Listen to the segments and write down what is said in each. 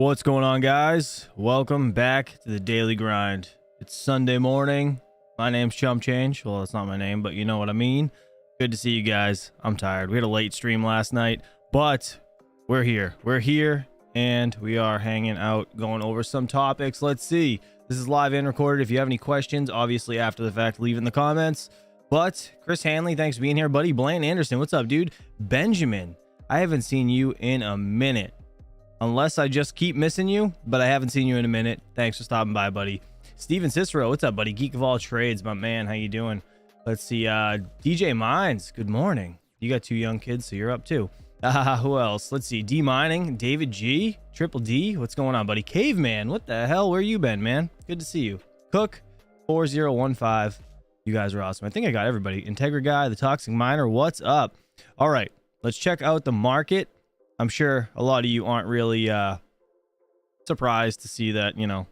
What's going on, guys? Welcome back to the daily grind. It's Sunday morning. My name's Chump Change. Well, that's not my name, but you know what I mean. Good to see you guys. I'm tired. We had a late stream last night, but we're here. We're here, and we are hanging out, going over some topics. Let's see. This is live and recorded. If you have any questions, obviously after the fact, leave in the comments. But Chris Hanley, thanks for being here, buddy. Blaine Anderson, what's up, dude? Benjamin, I haven't seen you in a minute. Unless I just keep missing you, but I haven't seen you in a minute. Thanks for stopping by, buddy. Steven Cicero, what's up, buddy? Geek of all trades, my man. How you doing? Let's see. DJ Mines, good morning. You got two young kids, so you're up too. Who else? Let's see. D Mining, David G, Triple D. What's going on, buddy? Caveman, what the hell? Where you been, man? Good to see you. Cook 4015. You guys are awesome. I think I got everybody. Integra Guy, the Toxic Miner. What's up? All right, let's check out the market. I'm sure a lot of you aren't really surprised to see that, you know,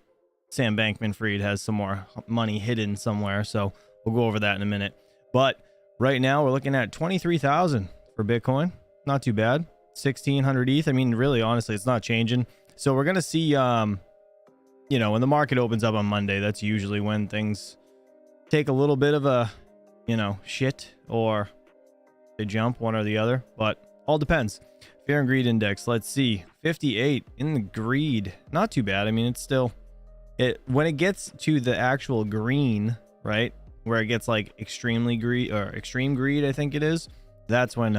Sam Bankman-Fried has some more money hidden somewhere. So we'll go over that in a minute. But right now we're looking at 23,000 for Bitcoin. Not too bad. 1,600 ETH. I mean, really, honestly, it's not changing. So we're going to see, you know, when the market opens up on Monday, that's usually when things take a little bit of a, you know, shit or they jump, one or the other. But all depends. Fear and greed index, let's see, 58 in the greed. Not too bad. I mean, it's still, when it gets to the actual green, right, where it gets like extremely greed or extreme greed, I think it is, that's when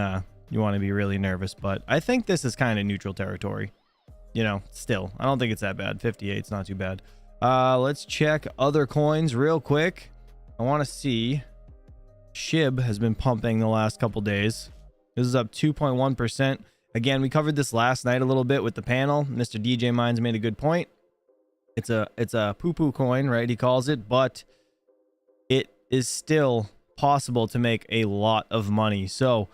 you want to be really nervous. But I think this is kind of neutral territory, you know. Still, I don't think it's that bad. 58 is not too bad. Let's check other coins real quick. I want to see, SHIB has been pumping the last couple days. This is up 2.1%. Again, we covered this last night a little bit with the panel. Mr. DJ Mines made a good point. It's a poo-poo coin, right? He calls it, but it is still possible to make a lot of money. So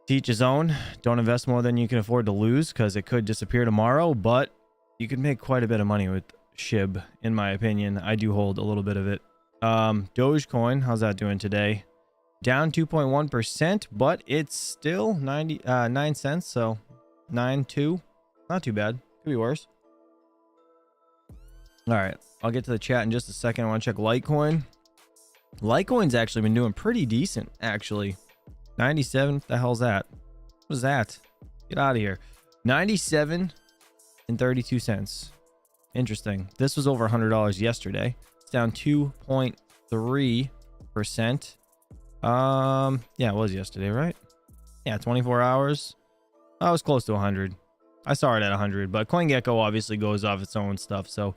to each his own. Don't invest more than you can afford to lose, because it could disappear tomorrow, but you could make quite a bit of money with SHIB, in my opinion. I do hold a little bit of it. Dogecoin, how's that doing today? Down 2.1%, but it's still 99 cents, so 9.2. Not too bad. Could be worse. All right, I'll get to the chat in just a second. I want to check Litecoin. Litecoin's actually been doing pretty decent, actually. 97. What the hell's that? What is that? Get out of here. 97 and 32 cents. Interesting. This was over $100 yesterday. It's down 2.3%. Yeah, it was yesterday, right? Yeah, 24 hours. I was close to 100. I saw it at 100, but CoinGecko obviously goes off its own stuff, so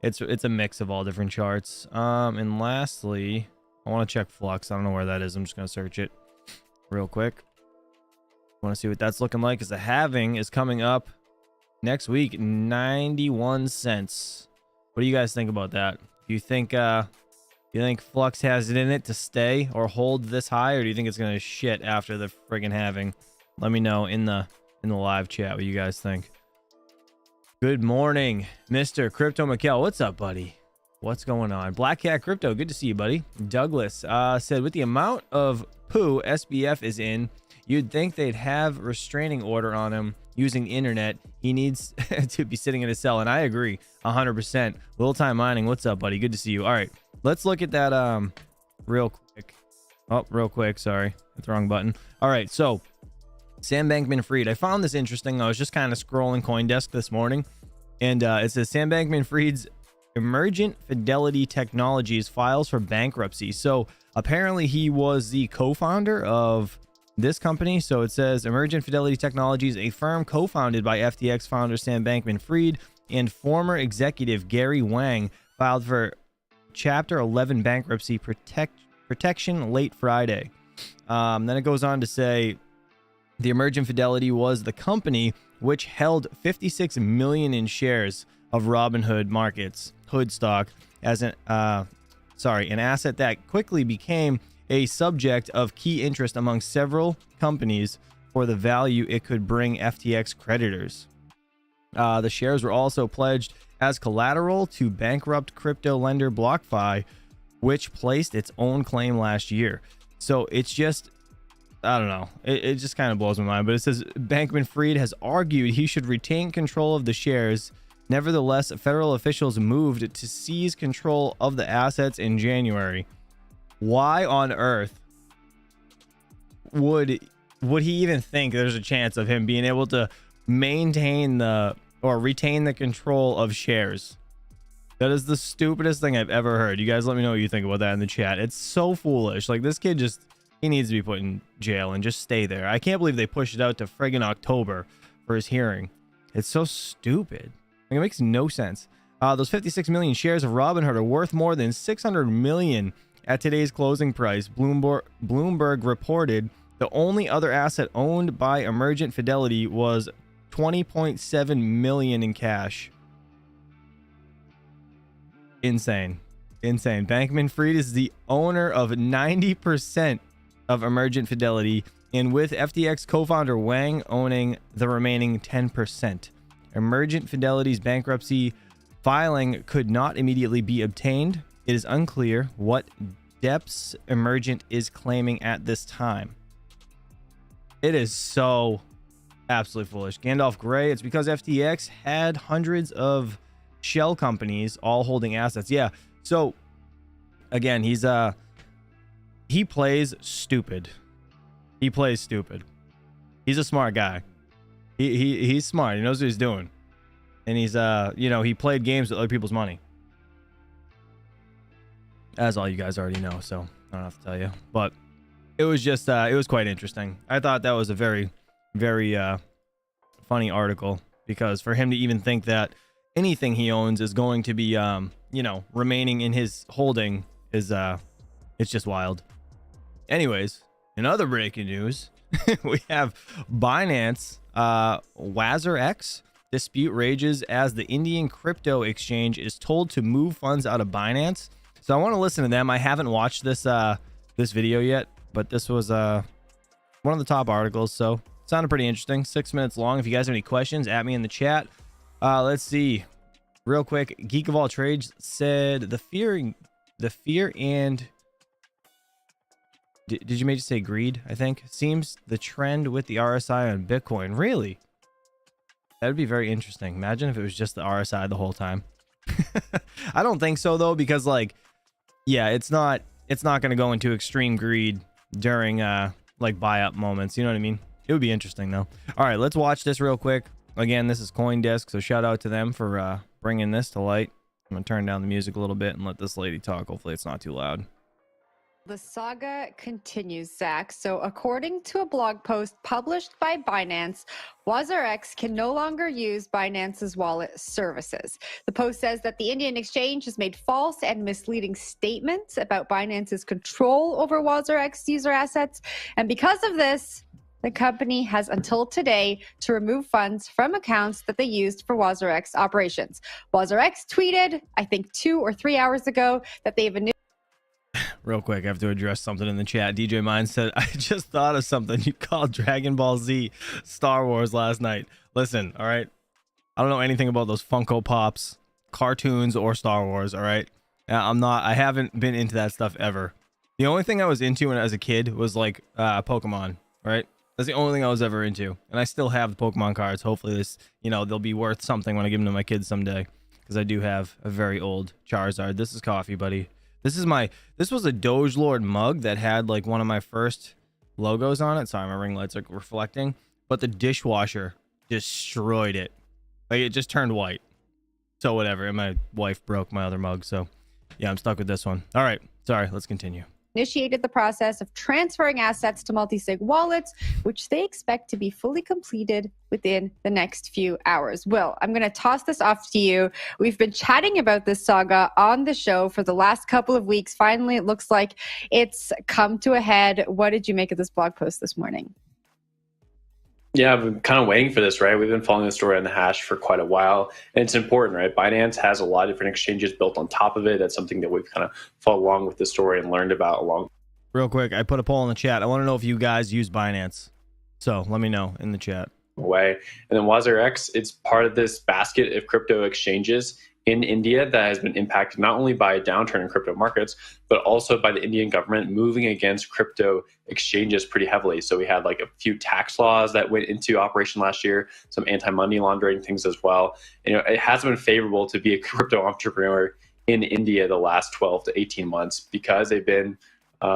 it's a mix of all different charts. And lastly, I want to check Flux. I don't know where that is. I'm just gonna search it real quick. I want to see what that's looking like, because the halving is coming up next week. 91 cents. What do you guys think about that? Do you think Flux has it in it to stay or hold this high, or do you think it's gonna shit after the friggin' halving? Let me know in the live chat what you guys think. Good morning, Mr. Crypto Mikkel. What's up, buddy? What's going on? Black Cat Crypto, good to see you, buddy. Douglas said, with the amount of poo SBF is in, you'd think they'd have restraining order on him using the internet. He needs to be sitting in a cell, and I agree 100%. Little Time Mining, what's up, buddy? Good to see you. All right, let's look at that real quick. Oh, real quick, sorry, hit the wrong button. All right, so Sam Bankman-Fried, I found this interesting. I was just kind of scrolling CoinDesk this morning, and it says Sam Bankman-Fried's Emergent Fidelity Technologies files for bankruptcy. So apparently he was the co-founder of this company. So it says Emergent Fidelity Technologies, a firm co-founded by FTX founder Sam Bankman-Fried and former executive Gary Wang, filed for Chapter 11 bankruptcy protection late Friday. Then it goes on to say the Emergent Fidelity was the company which held 56 million in shares of Robinhood Markets, Hood stock, as an asset that quickly became a subject of key interest among several companies for the value it could bring FTX creditors. The shares were also pledged as collateral to bankrupt crypto lender BlockFi, which placed its own claim last year. So it's just I don't know. It just kind of blows my mind. But it says Bankman-Fried has argued he should retain control of the shares. Nevertheless, federal officials moved to seize control of the assets in January. Why on earth would he even think there's a chance of him being able to maintain the or retain the control of shares? That is the stupidest thing I've ever heard. You guys let me know what you think about that in the chat. It's so foolish. Like, this kid just, he needs to be put in jail and just stay there. I can't believe they pushed it out to friggin' October for his hearing. It's so stupid. Like, it makes no sense. Those 56 million shares of Robinhood are worth more than 600 million at today's closing price. Bloomberg reported the only other asset owned by Emergent Fidelity was 20.7 million in cash. Insane. Bankman-Fried is the owner of 90% of Emergent Fidelity, and with FTX co-founder Wang owning the remaining 10%. Emergent Fidelity's bankruptcy filing could not immediately be obtained. It is unclear what debts Emergent is claiming at this time. It is so absolutely foolish. Gandalf Gray, it's because FTX had hundreds of shell companies all holding assets. Yeah, so again, he plays stupid. He's a smart guy. He's smart. He knows what he's doing, and he's he played games with other people's money, as all you guys already know, so I don't have to tell you. But it was just it was quite interesting. I thought that was a very funny article, because for him to even think that anything he owns is going to be remaining in his holding is it's just wild. Anyways, in other breaking news, we have Binance WazirX dispute rages as the Indian crypto exchange is told to move funds out of Binance. So I want to listen to them. I haven't watched this video yet, but this was one of the top articles, so it sounded pretty interesting. 6 minutes long. If you guys have any questions, at me in the chat. Let's see real quick. Geek of All Trades said the fear and did you maybe say greed, I think, seems the trend with the RSI on Bitcoin. Really? That'd be very interesting. Imagine if it was just the RSI the whole time. I don't think so though, because like, yeah, it's not going to go into extreme greed during like buy up moments. You know what I mean? It would be interesting though. All right, let's watch this real quick. Again, this is CoinDesk, so shout out to them for bringing this to light. I'm gonna turn down the music a little bit and let this lady talk. Hopefully it's not too loud. The saga continues, Zach. So according to a blog post published by Binance, WazirX can no longer use Binance's wallet services. The post says that the Indian exchange has made false and misleading statements about Binance's control over WazirX user assets. And because of this, the company has until today to remove funds from accounts that they used for WazirX operations. WazirX tweeted, I think 2 or 3 hours ago, that they've Real quick, I have to address something in the chat. DJ Mine said, I just thought of something you called Dragon Ball Z Star Wars last night. Listen, all right? I don't know anything about those Funko Pops, cartoons, or Star Wars, all right? I haven't been into that stuff ever. The only thing I was into when I was a kid was like Pokemon, right? That's the only thing I was ever into. And I still have the Pokemon cards. Hopefully this, they'll be worth something when I give them to my kids someday. Because I do have a very old Charizard. This is coffee, buddy. This was a Doge Lord mug that had like one of my first logos on it. Sorry, my ring lights are reflecting, but the dishwasher destroyed it. Like, it just turned white. So whatever. And my wife broke my other mug. So yeah, I'm stuck with this one. All right. Sorry. Let's continue. Initiated the process of transferring assets to multi-sig wallets, which they expect to be fully completed within the next few hours. Will, I'm going to toss this off to you. We've been chatting about this saga on the show for the last couple of weeks. Finally, it looks like it's come to a head. What did you make of this blog post this morning? Yeah, I've been kind of waiting for this, right? We've been following the story on the hash for quite a while, and it's important, right? Binance has a lot of different exchanges built on top of it. That's something that we've kind of followed along with the story and learned about along. Real quick, I put a poll in the chat. I want to know if you guys use Binance. So let me know in the chat. Way. And then WazirX, it's part of this basket of crypto exchanges, in India that has been impacted not only by a downturn in crypto markets, but also by the Indian government moving against crypto exchanges pretty heavily. So we had like a few tax laws that went into operation last year, some anti-money laundering things as well. You know, it hasn't been favorable to be a crypto entrepreneur in India the last 12 to 18 months because they've been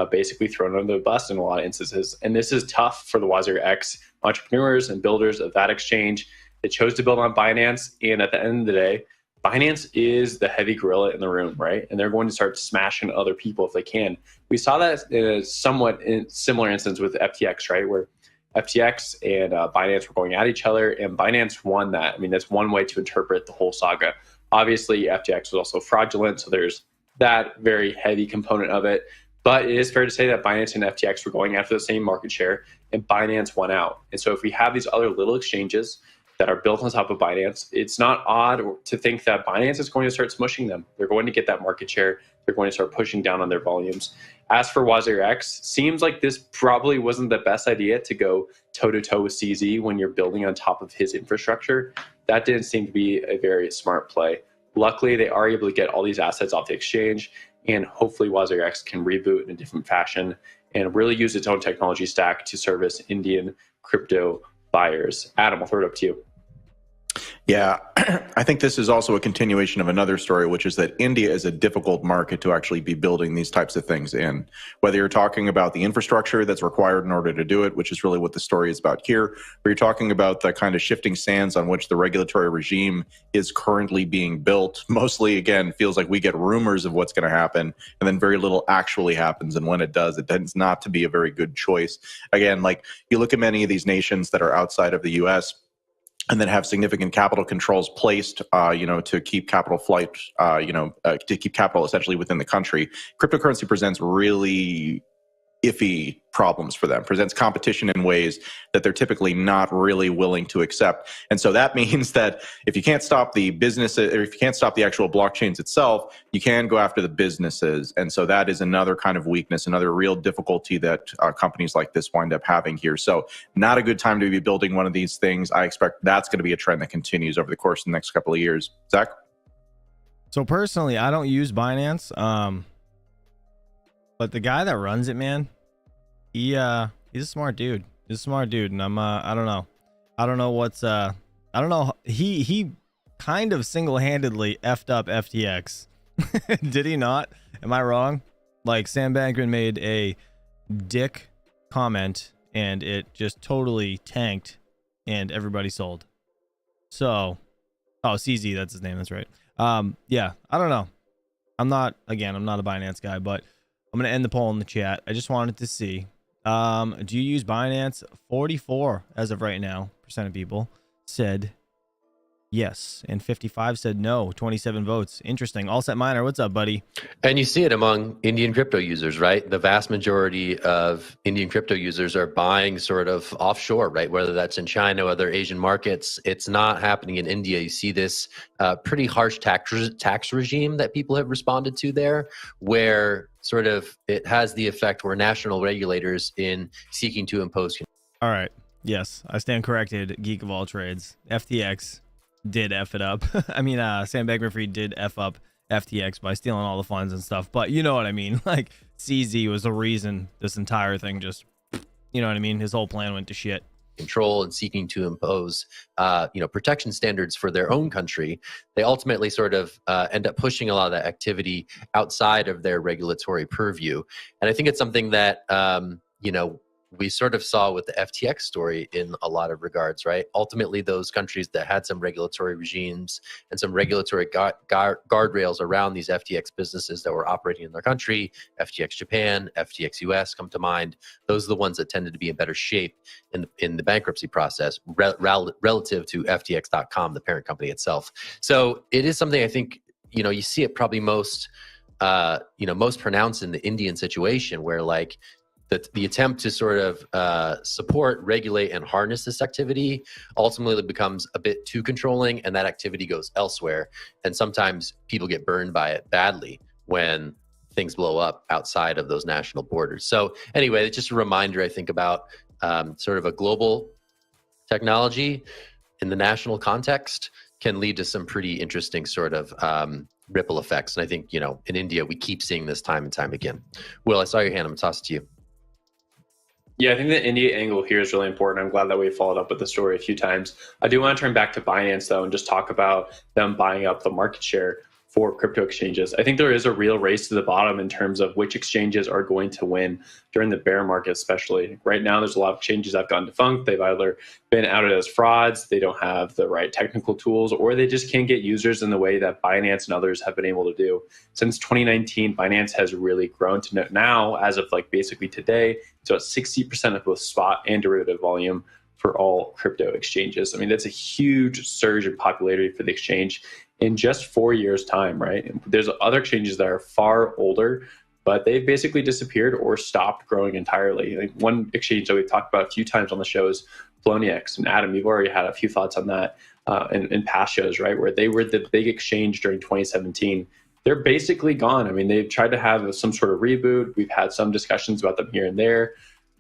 basically thrown under the bus in a lot of instances. And this is tough for the Wazir X entrepreneurs and builders of that exchange. They chose to build on Binance, and at the end of the day, Binance is the heavy gorilla in the room, right? And they're going to start smashing other people if they can. We saw that in a somewhat similar instance with FTX, right? Where FTX and Binance were going at each other, and Binance won that. I mean, that's one way to interpret the whole saga. Obviously, FTX was also fraudulent, so there's that very heavy component of it. But it is fair to say that Binance and FTX were going after the same market share, and Binance won out. And so if we have these other little exchanges that are built on top of Binance, it's not odd to think that Binance is going to start smushing them. They're going to get that market share. They're going to start pushing down on their volumes. As for Wazir X, seems like this probably wasn't the best idea to go toe-to-toe with CZ when you're building on top of his infrastructure. That didn't seem to be a very smart play. Luckily, they are able to get all these assets off the exchange, and hopefully Wazir X can reboot in a different fashion and really use its own technology stack to service Indian crypto buyers. Adam, I'll throw it up to you. Yeah, I think this is also a continuation of another story, which is that India is a difficult market to actually be building these types of things in. Whether you're talking about the infrastructure that's required in order to do it, which is really what the story is about here, or you're talking about the kind of shifting sands on which the regulatory regime is currently being built. Mostly, again, feels like we get rumors of what's going to happen, and then very little actually happens. And when it does, it tends not to be a very good choice. Again, like you look at many of these nations that are outside of the US, and then have significant capital controls placed, to keep capital flight, to keep capital essentially within the country. Cryptocurrency presents really iffy problems for them, presents competition in ways that they're typically not really willing to accept. And so that means that if you can't stop the business, or if you can't stop the actual blockchains itself, you can go after the businesses. And so that is another kind of weakness, another real difficulty that companies like this wind up having here. So not a good time to be building one of these things. I expect that's going to be a trend that continues over the course of the next couple of years. Zach? So personally, I don't use Binance, but the guy that runs it, man, he's a smart dude. He's a smart dude, and I don't know what's I don't know. He kind of single-handedly effed up FTX. Did he not? Am I wrong? Like, Sam Bankman made a dick comment, and it just totally tanked, and everybody sold. So, CZ, that's his name. That's right. Yeah, I don't know. I'm not a Binance guy, but I'm going to end the poll in the chat. I just wanted to see. Do you use Binance? 44 as of right now % of people said yes, and 55 said no. 27 votes. Interesting. All Set Miner, what's up, buddy? And you see it among Indian crypto users, right? The vast majority of Indian crypto users are buying sort of offshore, right? Whether that's in China or other Asian markets, it's not happening in India. You see this pretty harsh tax regime that people have responded to there, where sort of it has the effect where national regulators in seeking to impose. All right. Yes, I stand corrected. Geek of all trades. FTX did F it up. I mean, Sam Bankman-Fried did F up FTX by stealing all the funds and stuff. But you know what I mean? Like, CZ was the reason this entire thing just, you know what I mean? His whole plan went to shit. Control and seeking to impose, protection standards for their own country, they ultimately sort of end up pushing a lot of that activity outside of their regulatory purview. And I think it's something that, we sort of saw with the FTX story in a lot of regards, right? Ultimately, those countries that had some regulatory regimes and some regulatory guardrails around these FTX businesses that were operating in their country, FTX Japan, FTX US come to mind. Those are the ones that tended to be in better shape in the bankruptcy process relative to FTX.com, the parent company itself. So it is something I think, you see it probably most pronounced in the Indian situation where like, the attempt to sort of support, regulate, and harness this activity ultimately becomes a bit too controlling, and that activity goes elsewhere. And sometimes people get burned by it badly when things blow up outside of those national borders. So anyway, it's just a reminder, I think, about sort of a global technology in the national context can lead to some pretty interesting sort of ripple effects. And I think, in India, we keep seeing this time and time again. Will, I saw your hand. I'm going to toss it to you. Yeah, I think the India angle here is really important. I'm glad that we followed up with the story a few times. I do want to turn back to Binance, though, and just talk about them buying up the market share for crypto exchanges. I think there is a real race to the bottom in terms of which exchanges are going to win during the bear market, especially. Right now, there's a lot of exchanges that have gone defunct. They've either been outed as frauds, they don't have the right technical tools, or they just can't get users in the way that Binance and others have been able to do. Since 2019, Binance has really grown to now, as of basically today, it's about 60% of both spot and derivative volume for all crypto exchanges. I mean, that's a huge surge in popularity for the exchange in just 4 years' time, right? There's other exchanges that are far older, but they've basically disappeared or stopped growing entirely. Like one exchange that we've talked about a few times on the show is Poloniex. And Adam, you've already had a few thoughts on that in past shows, right? Where they were the big exchange during 2017. They're basically gone. I mean, they've tried to have some sort of reboot. We've had some discussions about them here and there,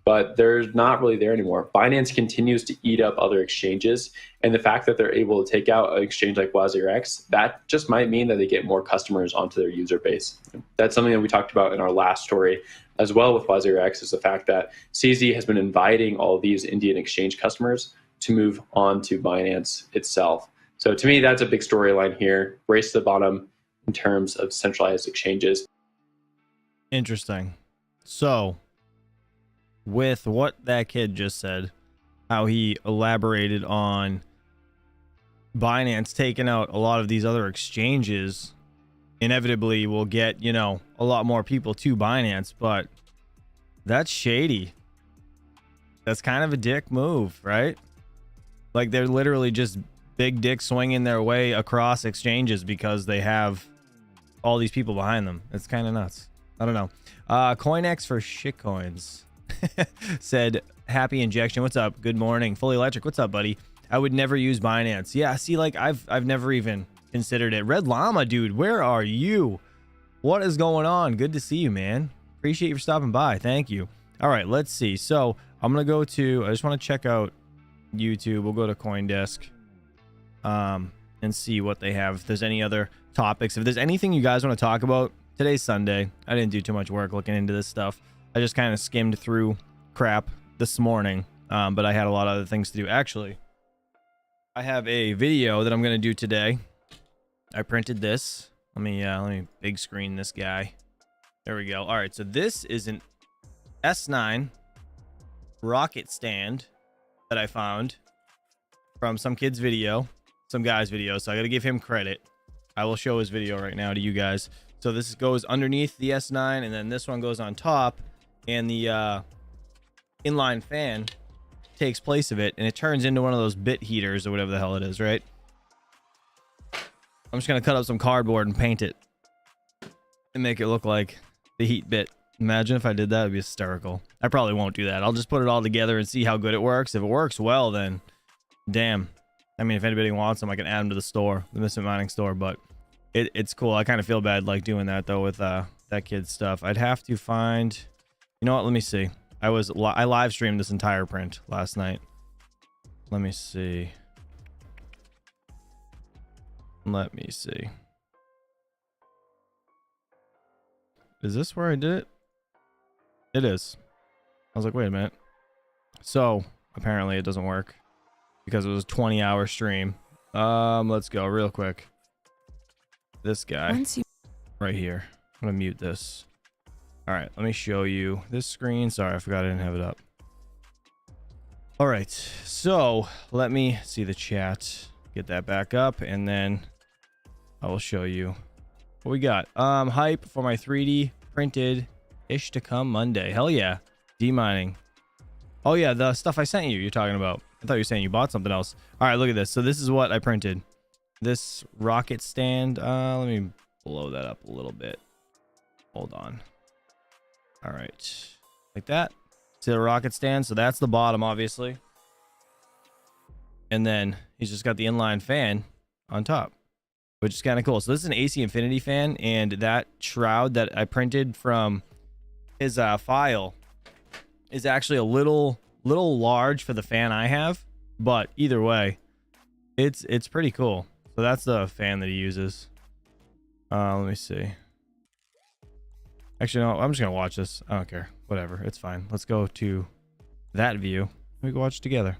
but they're not really there anymore. Binance continues to eat up other exchanges. And the fact that they're able to take out an exchange like WazirX, that just might mean that they get more customers onto their user base. That's something that we talked about in our last story as well with WazirX, is the fact that CZ has been inviting all these Indian exchange customers to move on to Binance itself. So to me, that's a big storyline here. Race to the bottom in terms of centralized exchanges. Interesting. So, with what that kid just said, how he elaborated on Binance taking out a lot of these other exchanges, inevitably will get, a lot more people to Binance, but that's shady. That's kind of a dick move, right? Like, they're literally just big dick swinging their way across exchanges because they have all these people behind them. It's kind of nuts. I don't know. CoinX for shitcoins said, happy injection. What's up? Good morning. Fully Electric. What's up, buddy? I would never use Binance. Yeah, see, like I've never even considered it. Red Llama, dude, where are you? What is going on? Good to see you, man. Appreciate you for stopping by. Thank you. All right, let's see. So I'm gonna go to, I just want to check out YouTube. We'll go to CoinDesk and see what they have. If there's any other topics, if there's anything you guys want to talk about. Today's Sunday. I didn't do too much work looking into this stuff. I just kind of skimmed through crap this morning, but I had a lot of other things to do. Actually, I have a video that I'm going to do today. I printed this. Let me big screen this guy. There we go. All right, so this is an S9 rocket stand that I found from some kid's video, some guy's video, so I got to give him credit. I will show his video right now to you guys. So this goes underneath the S9, and then this one goes on top, and the inline fan takes place of it, and it turns into one of those bit heaters or whatever the hell it is, right? I'm just gonna cut up some cardboard and paint it and make it look like the heat bit. Imagine if I did that. It'd be hysterical. I probably won't do that. I'll just put it all together and see how good it works. If it works well, then damn. I mean, if anybody wants them, I can add them to the store, the Misfit Mining store, but it's cool. I kind of feel bad like doing that though with that kid's stuff. I'd have to find, you know what, let me see. I live streamed this entire print last night. Let me see. Is this where I did it? It is. I was like, wait a minute. So apparently it doesn't work because it was a 20-hour stream. Let's go real quick. This guy right here. I'm gonna mute this. All right, let me show you this screen. Sorry, I forgot I didn't have it up. All right, so let me see the chat. Get that back up, and then I will show you what we got. Hype for my 3D printed ish to come Monday. Hell yeah. D-mining. Oh yeah, the stuff I sent you, you're talking about. I thought you were saying you bought something else. All right, look at this. So this is what I printed. This rocket stand. Let me blow that up a little bit. Hold on. All right, like that. See the rocket stand? So that's the bottom, obviously. And then he's just got the inline fan on top, which is kind of cool. So this is an AC Infinity fan, and that shroud that I printed from his file is actually a little large for the fan I have, but either way, it's pretty cool. So that's the fan that he uses. Let me see. Actually, no, I'm just gonna watch this. I don't care. Whatever, it's fine. Let's go to that view. We can watch together.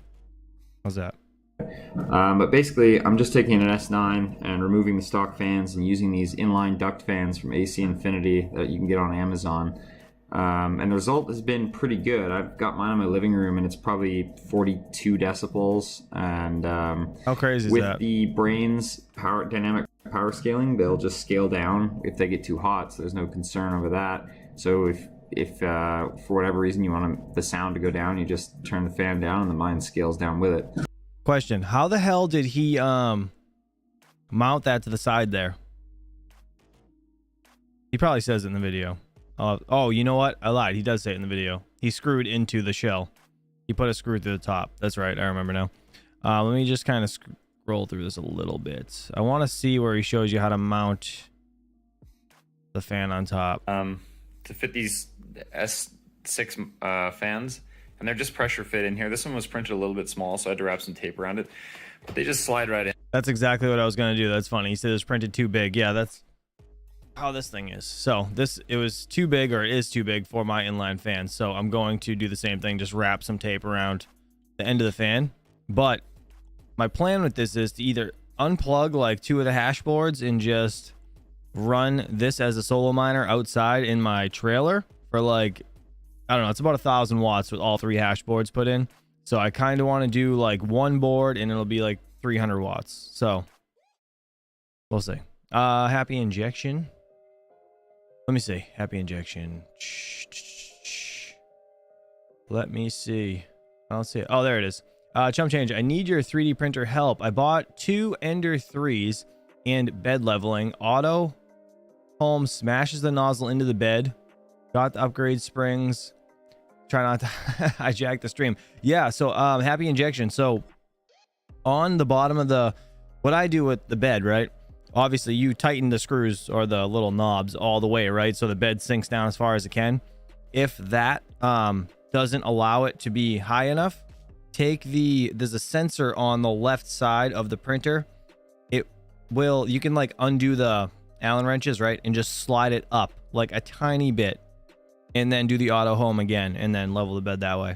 How's that? But basically, I'm just taking an S9 and removing the stock fans and using these inline duct fans from AC Infinity that you can get on Amazon. And the result has been pretty good. I've got mine in my living room, and it's probably 42 decibels. And how crazy is with that? the Brains dynamic power scaling, they'll just scale down if they get too hot. So there's no concern over that. So if for whatever reason you want the sound to go down, you just turn the fan down, and the mine scales down with it. Question: how the hell did he mount that to the side there? He probably says it in the video. Oh, you know what? I lied. He does say it in the video. He screwed into the shell. He put a screw through the top. That's right. I remember now. Let me just kind of scroll through this a little bit. I want to see where he shows you how to mount the fan on top. To fit these S6 fans, and they're just pressure fit in here. This one was printed a little bit small, so I had to wrap some tape around it. But they just slide right in. That's exactly what I was going to do. That's funny. He said it was printed too big. Yeah, that's how this thing is. So it was too big, or it is too big for my inline fan. So I'm going to do the same thing, just wrap some tape around the end of the fan. But my plan with this is to either unplug like 2 of the hash boards and just run this as a solo miner outside in my trailer for like, I don't know, it's about 1,000 watts with all 3 hash boards put in. So I kind of want to do like 1 board and it'll be like 300 watts. So we'll see. Happy injection. Let me see. Happy injection. Let me see. I don't see it. Oh, there it is. Chump change. I need your 3D printer help. I bought 2 Ender 3s and bed leveling. Auto home smashes the nozzle into the bed. Got the upgrade springs. Try not to hijack the stream. Yeah, so happy injection. So on the bottom of the, what I do with the bed, right? Obviously you tighten the screws or the little knobs all the way, right? So the bed sinks down as far as it can. If that doesn't allow it to be high enough, there's a sensor on the left side of the printer. You can like undo the Allen wrenches, right? And just slide it up like a tiny bit and then do the auto home again and then level the bed that way.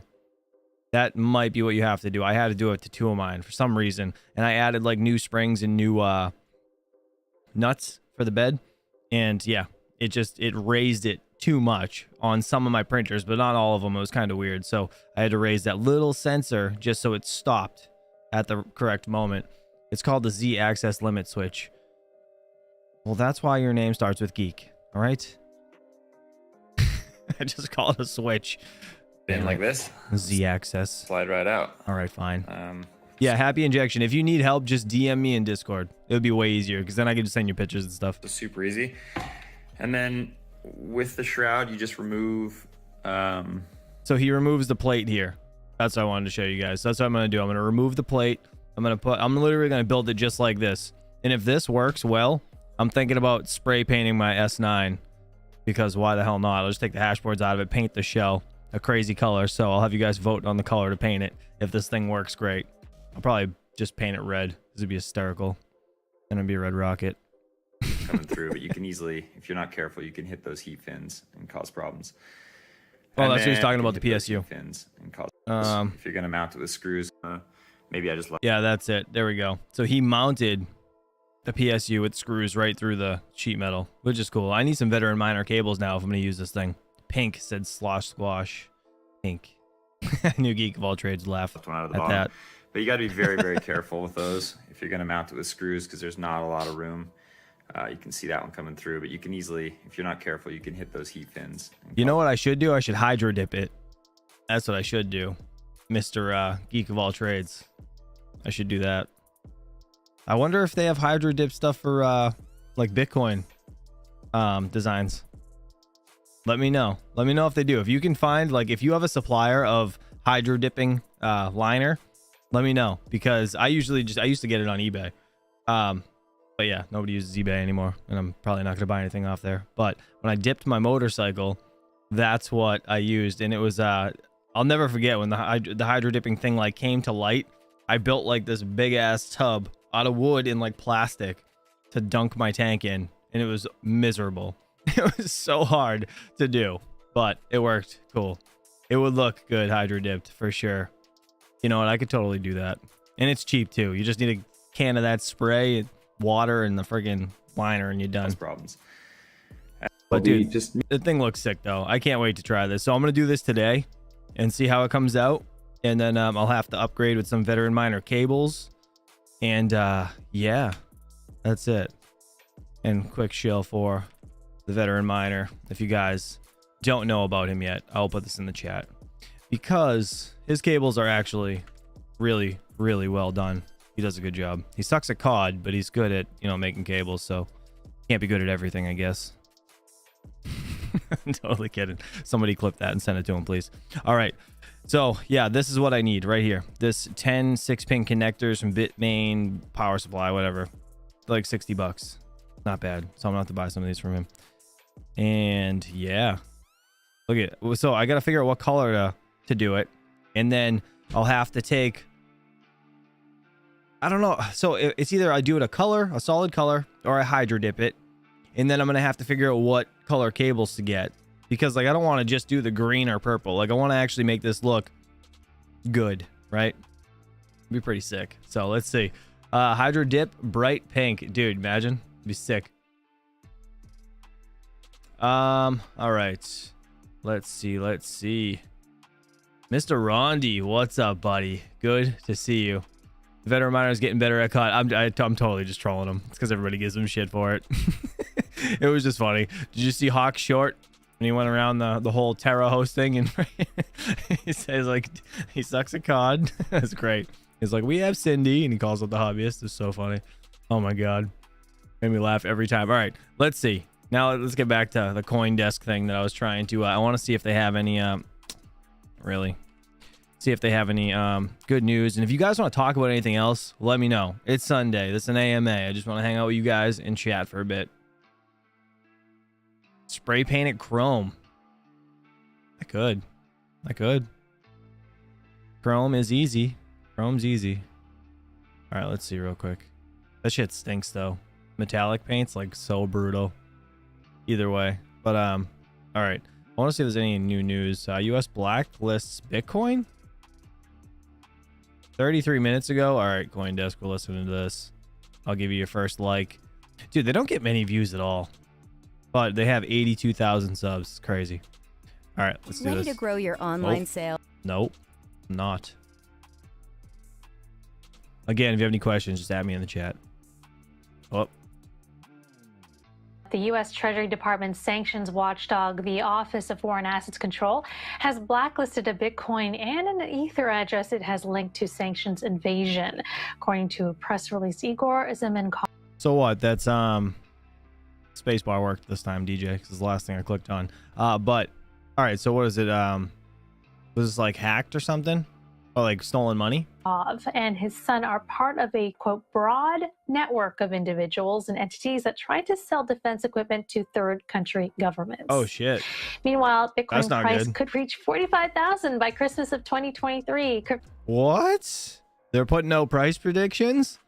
That might be what you have to do. I had to do it to 2 of mine for some reason. And I added like new springs and new nuts for the bed. And yeah, it raised it too much on some of my printers, but not all of them. It was kind of weird. So I had to raise that little sensor just so it stopped at the correct moment. It's called the Z-axis limit switch. Well, that's why your name starts with geek. All right. I just call it a switch. In like this. Z-axis. Slide right out. All right, fine. Yeah, happy injection. If you need help, just DM me in Discord. It would be way easier because then I can just send you pictures and stuff. It's super easy. And then with the shroud, you just remove. So he removes the plate here. That's what I wanted to show you guys. That's what I'm going to do. I'm going to remove the plate. I'm literally going to build it just like this. And if this works well, I'm thinking about spray painting my S9 because why the hell not? I'll just take the hash boards out of it, paint the shell a crazy color. So I'll have you guys vote on the color to paint it. If this thing works great, I'll probably just paint it red. This would be hysterical. And it'd be a red rocket. Coming through, but you can easily, if you're not careful, you can hit those heat fins and cause problems. Oh, that's what he's talking about, the PSU. Fins and cause if you're going to mount it with screws, maybe I just left. Yeah, that's it. There we go. So he mounted the PSU with screws right through the sheet metal, which is cool. I need some veteran miner cables now if I'm going to use this thing. Pink said slosh squash. Pink. New geek of all trades laugh one out of the at bottom. that. But you got to be very, very careful with those if you're going to mount it with screws because there's not a lot of room. You can see that one coming through, but you can easily, if you're not careful, you can hit those heat fins. You know what I should do? I should hydro dip it. That's what I should do, Mr. Geek of all trades. I should do that. I wonder if they have hydro dip stuff for like Bitcoin designs. Let me know. Let me know if they do. If you can find, like, if you have a supplier of hydro dipping liner, let me know because I used to get it on eBay. But yeah, nobody uses eBay anymore, and I'm probably not going to buy anything off there. But when I dipped my motorcycle, that's what I used, and it was I'll never forget when the hydro dipping thing like came to light. I built like this big ass tub out of wood and like plastic to dunk my tank in, and it was miserable. It was so hard to do, but it worked. Cool. It would look good hydro dipped for sure. You know what? I could totally do that. And it's cheap too. You just need a can of that spray, water, and the friggin' liner, and you're done. Those problems. But dude, the thing looks sick though. I can't wait to try this. So I'm going to do this today and see how it comes out. And then I'll have to upgrade with some veteran miner cables. And yeah, that's it. And quick shill for the veteran miner. If you guys don't know about him yet, I'll put this in the chat, because his cables are actually really, really well done. He does a good job. He sucks at COD, but he's good at, you know, making cables. So can't be good at everything, I guess. I'm totally kidding. Somebody clip that and send it to him, please. All right. So yeah, this is what I need right here. This 10 6-pin connectors from Bitmain power supply, whatever. Like $60. Not bad. So I'm gonna have to buy some of these from him. And yeah, look at it. So I gotta figure out what color to do it, and then I'll have to take, I don't know. So it's either I do it a solid color, or I hydro dip it. And then I'm going to have to figure out what color cables to get, because like I don't want to just do the green or purple. Like I want to actually make this look good, right? It'd be pretty sick. So let's see. Hydro dip bright pink. Dude, imagine. It'd be sick. All right. Let's see. Mr. Rondi, what's up, buddy? Good to see you. The veteran miner is getting better at COD. I'm totally just trolling him. It's because everybody gives him shit for it. It was just funny. Did you see Hawk Short when he went around the whole Terra host thing, and he says like he sucks at COD? That's great. He's like, we have Cindy, and he calls out the hobbyist. It's so funny. Oh my god, made me laugh every time. All right, let's see. Now let's get back to the coin desk thing that I was trying to. I want to see if they have any see if they have any good news. And if you guys want to talk about anything else, let me know. It's Sunday. This is an AMA. I just want to hang out with you guys and chat for a bit. Spray painted chrome. I could. Chrome is easy. Chrome's easy. All right, let's see real quick. That shit stinks though. Metallic paint's like so brutal. Either way. But all right. I want to see if there's any new news. US blacklists Bitcoin 33 minutes ago. All right, CoinDesk, we're listening to this. I'll give you your first like. Dude, they don't get many views at all, but they have 82,000 subs. It's crazy. All right, let's do this. Ready to grow your online sale? Nope, not. Again, if you have any questions, just add me in the chat. Oh. The U.S. Treasury Department's sanctions watchdog, the Office of Foreign Assets Control, has blacklisted a Bitcoin and an Ether address it has linked to sanctions invasion. According to a press release, Igor Zeman. So what? That's spacebar worked this time, DJ, because it's the last thing I clicked on. But all right. So what is it? Was this like hacked or something? Or like stolen money? And his son are part of a, quote, broad network of individuals and entities that try to sell defense equipment to third country governments. Oh, shit. Meanwhile, Bitcoin price good. could reach 45,000 by Christmas of 2023. What? They're putting out price predictions?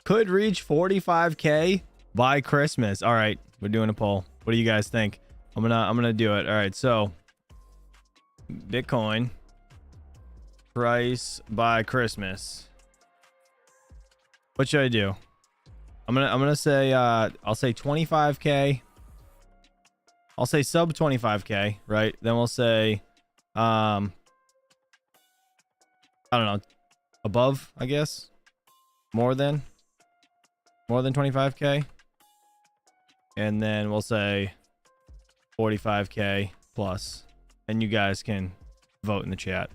Could reach 45K by Christmas. All right, we're doing a poll. What do you guys think? I'm gonna do it. All right, so Bitcoin price by Christmas. What should I do? I'm gonna say I'll say 25K. I'll say sub 25K, right? Then we'll say I don't know, above, I guess. More than 25K. And then we'll say 45K plus. And you guys can vote in the chat.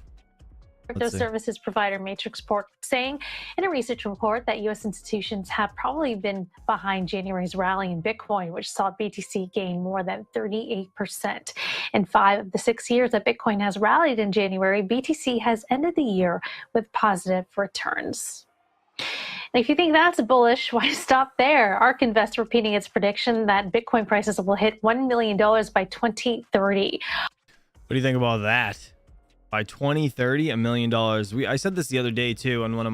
Crypto services provider Matrix Port saying in a research report that U.S. institutions have probably been behind January's rally in Bitcoin, which saw BTC gain more than 38%. In 5 of the 6 years that Bitcoin has rallied in January, BTC has ended the year with positive returns. And if you think that's bullish, why stop there? ARK Invest repeating its prediction that Bitcoin prices will hit $1 million by 2030. What do you think about that? By 2030, $1 million. I said this the other day too on one of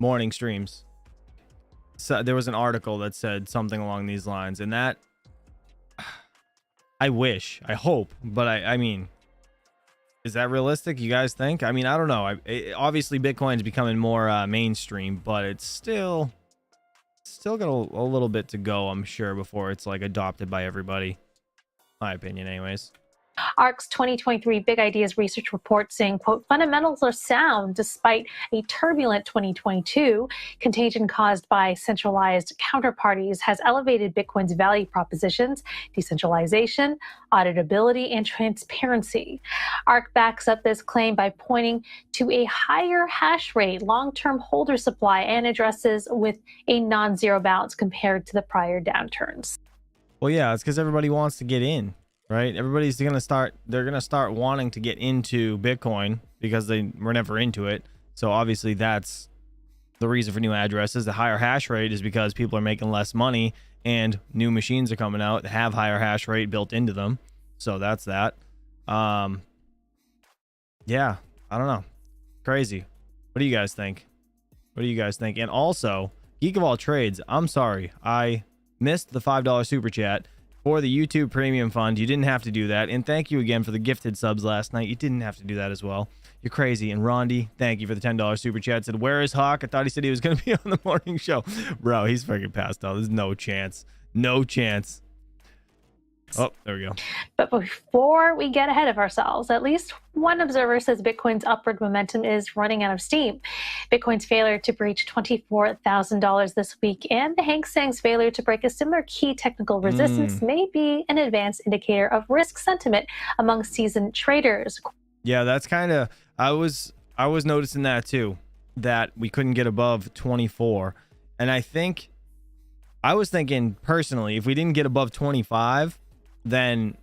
morning streams. So there was an article that said something along these lines, and that I hope, but I mean, is that realistic? You guys think? I mean, I don't know. Obviously, Bitcoin's becoming more mainstream, but it's still got a little bit to go, I'm sure, before it's like adopted by everybody. My opinion, anyways. ARC's 2023 Big Ideas Research Report saying, quote, fundamentals are sound despite a turbulent 2022. Contagion caused by centralized counterparties has elevated Bitcoin's value propositions, decentralization, auditability, and transparency. ARC backs up this claim by pointing to a higher hash rate, long-term holder supply, and addresses with a non-zero balance compared to the prior downturns. Well, yeah, it's because everybody wants to get in. Right? Everybody's going to start wanting to get into Bitcoin because they were never into it. So obviously that's the reason for new addresses. The higher hash rate is because people are making less money and new machines are coming out that have higher hash rate built into them. So that's that. Yeah, I don't know. Crazy. What do you guys think? And also, Geek of All Trades, I'm sorry. I missed the $5 super chat. For the YouTube Premium Fund, you didn't have to do that. And thank you again for the gifted subs last night. You didn't have to do that as well. You're crazy. And Rondi, thank you for the $10 super chat. Said, where is Hawk? I thought he said he was going to be on the morning show. Bro, he's freaking passed out. There's no chance. No chance. Oh, there we go. But before we get ahead of ourselves, at least one observer says Bitcoin's upward momentum is running out of steam. Bitcoin's failure to breach $24,000 this week and the Hang Seng's failure to break a similar key technical resistance may be an advanced indicator of risk sentiment among seasoned traders. Yeah, that's kind of, I was noticing that too, that we couldn't get above 24. And I was thinking personally, if we didn't get above 25, then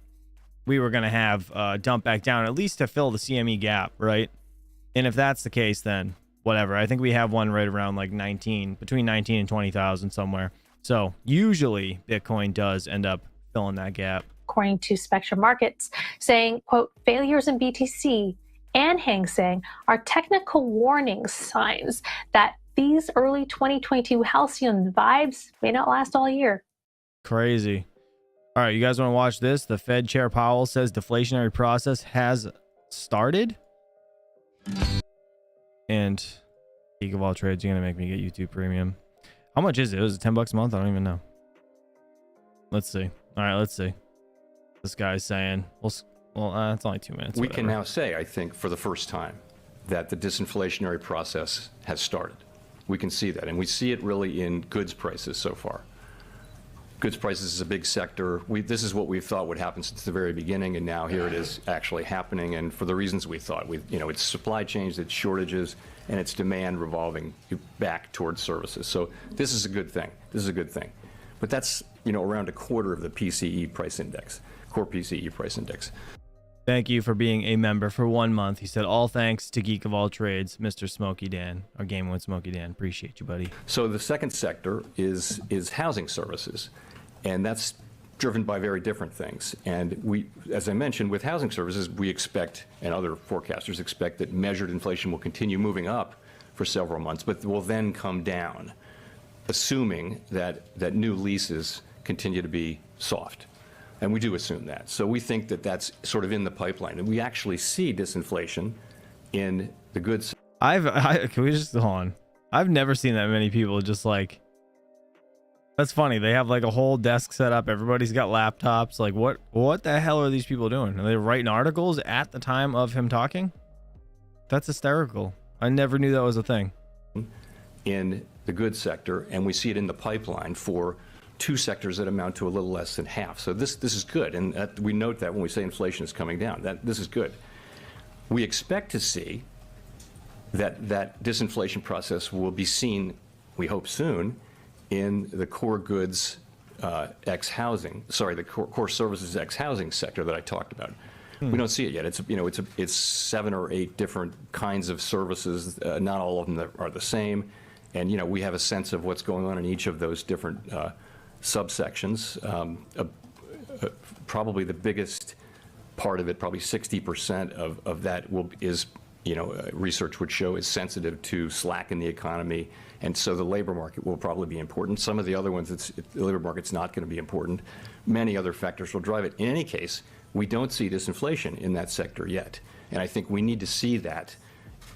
we were going to have dump back down, at least to fill the CME gap, right? And if that's the case, then whatever. I think we have one right around like between 19 and 20,000 somewhere. So usually Bitcoin does end up filling that gap. According to Spectrum Markets, saying, quote, failures in BTC and Hang Seng are technical warning signs that these early 2022 halcyon vibes may not last all year. Crazy. All right, you guys want to watch this? The Fed Chair Powell says deflationary process has started. And Geek of All Trades, you're going to make me get YouTube Premium. How much is it? Was it $10 a month? I don't even know. Let's see. All right, let's see. This guy's saying, well, it's only 2 minutes. We can now say, I think, for the first time, that the disinflationary process has started. We can see that, and we see it really in goods prices so far. Goods prices is a big sector. This is what we thought would happen since the very beginning, and now here it is actually happening, and for the reasons we thought. It's supply chains, it's shortages, and it's demand revolving back towards services. So this is a good thing. But that's, around a quarter of the PCE price index, core PCE price index. Thank you for being a member for 1 month. He said, all thanks to Geek of All Trades, Mr. Smokey Dan, or Game One Smokey Dan. Appreciate you, buddy. So the second sector is housing services. And that's driven by very different things. And we, as I mentioned, with housing services, we expect, and other forecasters expect, that measured inflation will continue moving up for several months, but will then come down, assuming that new leases continue to be soft. And we do assume that. So we think that that's sort of in the pipeline. And we actually see disinflation in the goods. Can we just hold on? I've never seen that many people just like, that's funny. They have like a whole desk set up. Everybody's got laptops. Like what the hell are these people doing? Are they writing articles at the time of him talking? That's hysterical. I never knew that was a thing. In the goods sector, and we see it in the pipeline for two sectors that amount to a little less than half. So this is good, and we note that when we say inflation is coming down, this is good. We expect to see that disinflation process will be seen, we hope soon, in the core goods ex-housing, the core services ex-housing sector that I talked about. We don't see it yet. It's 7 or 8 different kinds of services. Not all of them are the same, and we have a sense of what's going on in each of those different subsections. Probably the biggest part of it, probably 60% of that is research would show is sensitive to slack in the economy, and so the labor market will probably be important. Some of the other ones, the labor market's not going to be important. Many other factors will drive it. In any case, we don't see disinflation in that sector yet, and I think we need to see that.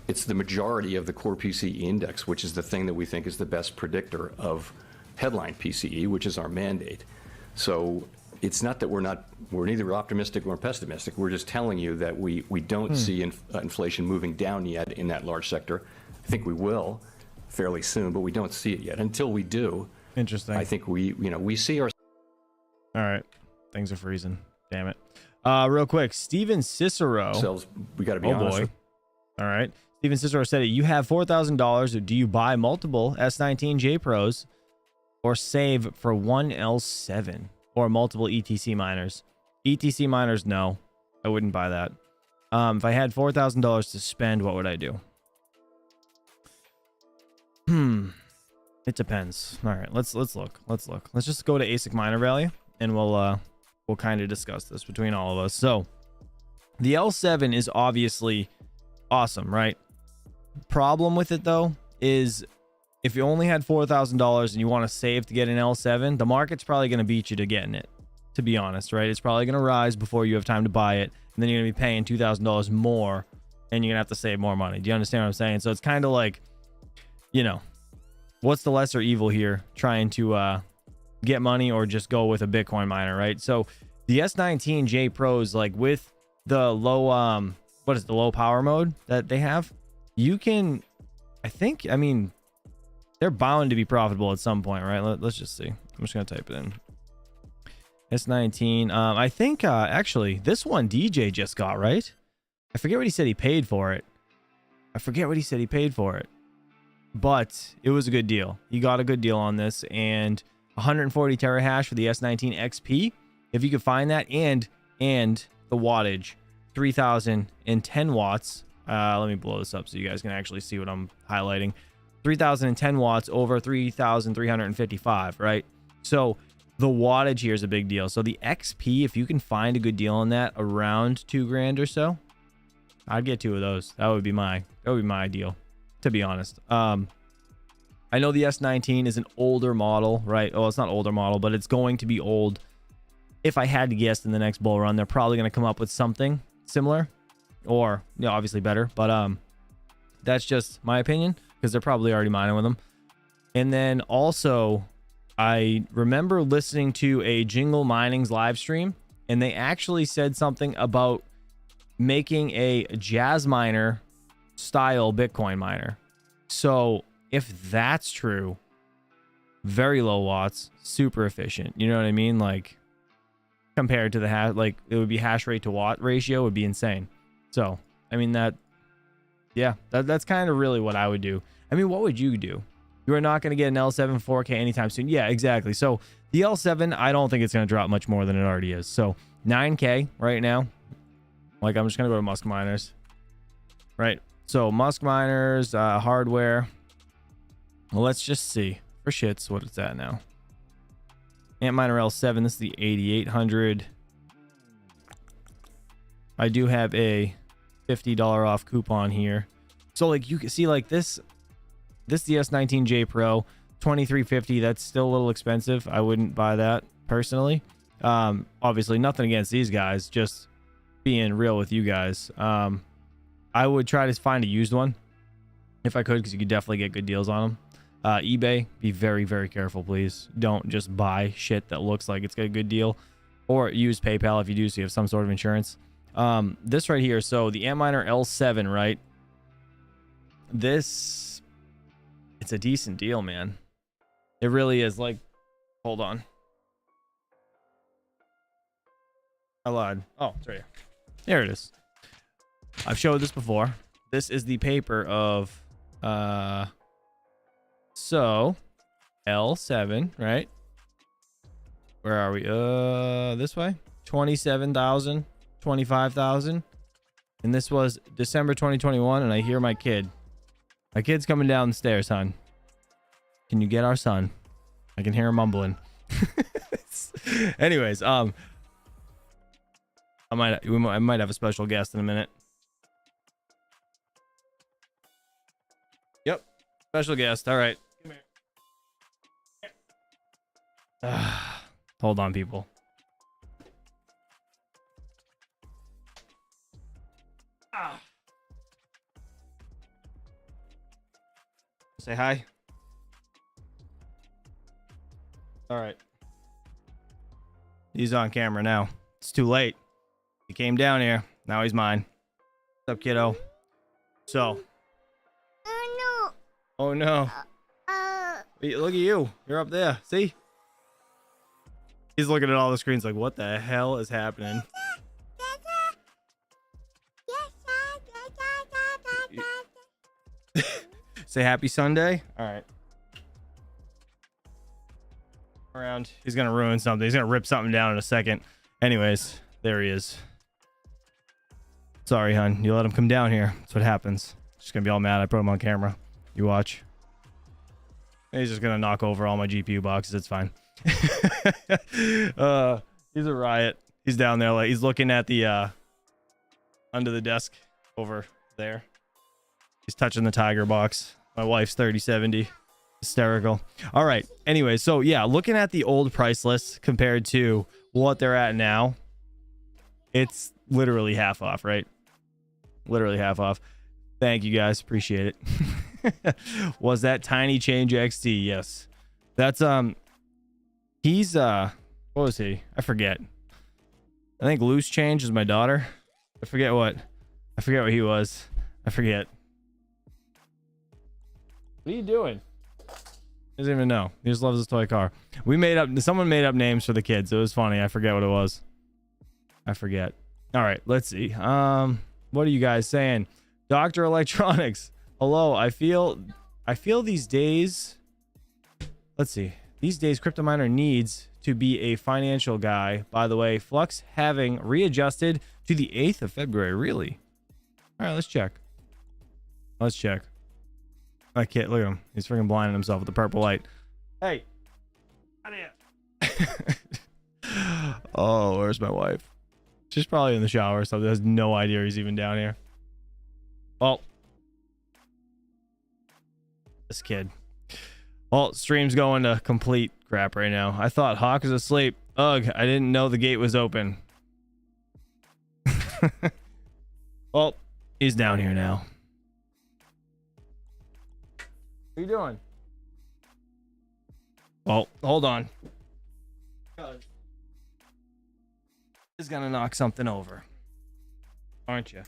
It's the majority of the core PCE index, which is the thing that we think is the best predictor of headline PCE, which is our mandate. So it's not that we're neither optimistic nor pessimistic. We're just telling you that we don't see inflation moving down yet in that large sector. I think we will fairly soon, but we don't see it yet. Until we do, Interesting. I think we see our. All right, things are freezing. Damn it. Real quick, Steven Cicero. We got to be honest. Boy. All right. Steven Cicero said it. You have $4,000. Do you buy multiple S19J Pros or save for one L7 or multiple ETC miners? ETC miners, no. I wouldn't buy that. If I had $4,000 to spend, what would I do? It depends. All right, let's look. Let's just go to ASIC miner value, and we'll kind of discuss this between all of us. So the L7 is obviously awesome, right? Problem with it though is if you only had $4,000 and you want to save to get an L7, the market's probably going to beat you to getting it, to be honest, right? It's probably going to rise before you have time to buy it, and then you're going to be paying $2,000 more, and you're going to have to save more money. Do you understand what I'm saying? So it's kind of like, what's the lesser evil here? Trying to get money or just go with a Bitcoin miner, right? So the S19J Pros, like with the low, the low power mode that they have, you can, they're bound to be profitable at some point, right? Let's just see. I'm just going to type it in. S19. I think, actually, this one DJ just got, right? I forget what he said he paid for it. But it was a good deal. He got a good deal on this, and 140 terahash for the S19 XP. If you could find that, and the wattage, 3010 watts. Let me blow this up so you guys can actually see what I'm highlighting. 3010 watts over 3355, right? So the wattage here is a big deal. So the XP, if you can find a good deal on that around $2,000 or so, I'd get 2 of those. That would be my ideal, to be honest. I know the S19 is an older model, right? Oh, it's not older model, but it's going to be old. If I had to guess, in the next bull run, they're probably going to come up with something similar, or obviously better. But that's just my opinion, because they're probably already mining with them. And then also, I remember listening to a Jingle Mining's live stream, and they actually said something about making a jazz miner style Bitcoin miner. So if that's true, very low watts, super efficient. You know what I mean? Like compared to the hash, like it would be hash rate to watt ratio would be insane. So I mean that's kind of really what I would do. I mean, what would you do? You are not going to get an L7 4K anytime soon. Yeah, exactly. So the L7, I don't think it's going to drop much more than it already is. So 9K right now. Like, I'm just going to go to MUSK miners. Right. So MUSK miners, hardware. Well, let's just see for shits what it's at now. Antminer L7. This is the 8800. I do have a $50 off coupon here. So like you can see, like this DS19J Pro 2350. That's still a little expensive. I wouldn't buy that personally. Obviously nothing against these guys, just being real with you guys. I would try to find a used one if I could, because you could definitely get good deals on them. eBay, be very, very careful, please. Don't just buy shit that looks like it's got a good deal, or use PayPal if you do, so you have some sort of insurance. This right here, so the Antminer L7, right? This, it's a decent deal, man. It really is. Like, hold on. I lied. Oh, it's right here. There it is. I've showed this before. This is the paper of so L7, right? Where are we? This way. 27,000, 25,000. And this was December 2021, and I hear my kid. My kid's coming down the stairs, hon. Can you get our son? I can hear him mumbling. Anyways, I might have a special guest in a minute. Special guest. All right. Come here. Hold on, people. Say hi. All right. He's on camera now. It's too late. He came down here. Now he's mine. What's up, kiddo? So. Oh no. Look at you. You're up there. See? He's looking at all the screens like, what the hell is happening? Say happy Sunday. All right. Around. He's going to ruin something. He's going to rip something down in a second. Anyways, there he is. Sorry, hon. You let him come down here. That's what happens. Just going to be all mad. I put him on camera. You watch. He's just going to knock over all my GPU boxes. It's fine. He's a riot. He's down there. Like, he's looking at the under the desk over there. He's touching the tiger box. My wife's 3070. Hysterical. All right. Anyway, so yeah, looking at the old price list compared to what they're at now, it's literally half off, right? Literally half off. Thank you guys. Appreciate it. Was that Tiny Change XT? Yes. That's he's what was he? I forget. I think Loose Change is my daughter. I forget what he was. I forget. What are you doing? He doesn't even know. He just loves his toy car. Someone made up names for the kids. It was funny. I forget what it was. I forget. All right, let's see. What are you guys saying? Dr. Electronics. Hello. I feel these days. Let's see. These days, CryptoMiner needs to be a financial guy. By the way, Flux having readjusted to the 8th of February. Really? All right, let's check. Let's check. I can't look at him. He's freaking blinding himself with the purple light. Hey. Out here. Oh, where's my wife? She's probably in the shower or something. Has no idea he's even down here. Well, this kid. Well, stream's going to complete crap right now. I thought Hawk was asleep. Ugh, I didn't know the gate was open. Well, he's down here now. What are you doing? Well, hold on. He's gonna knock something over. Aren't you?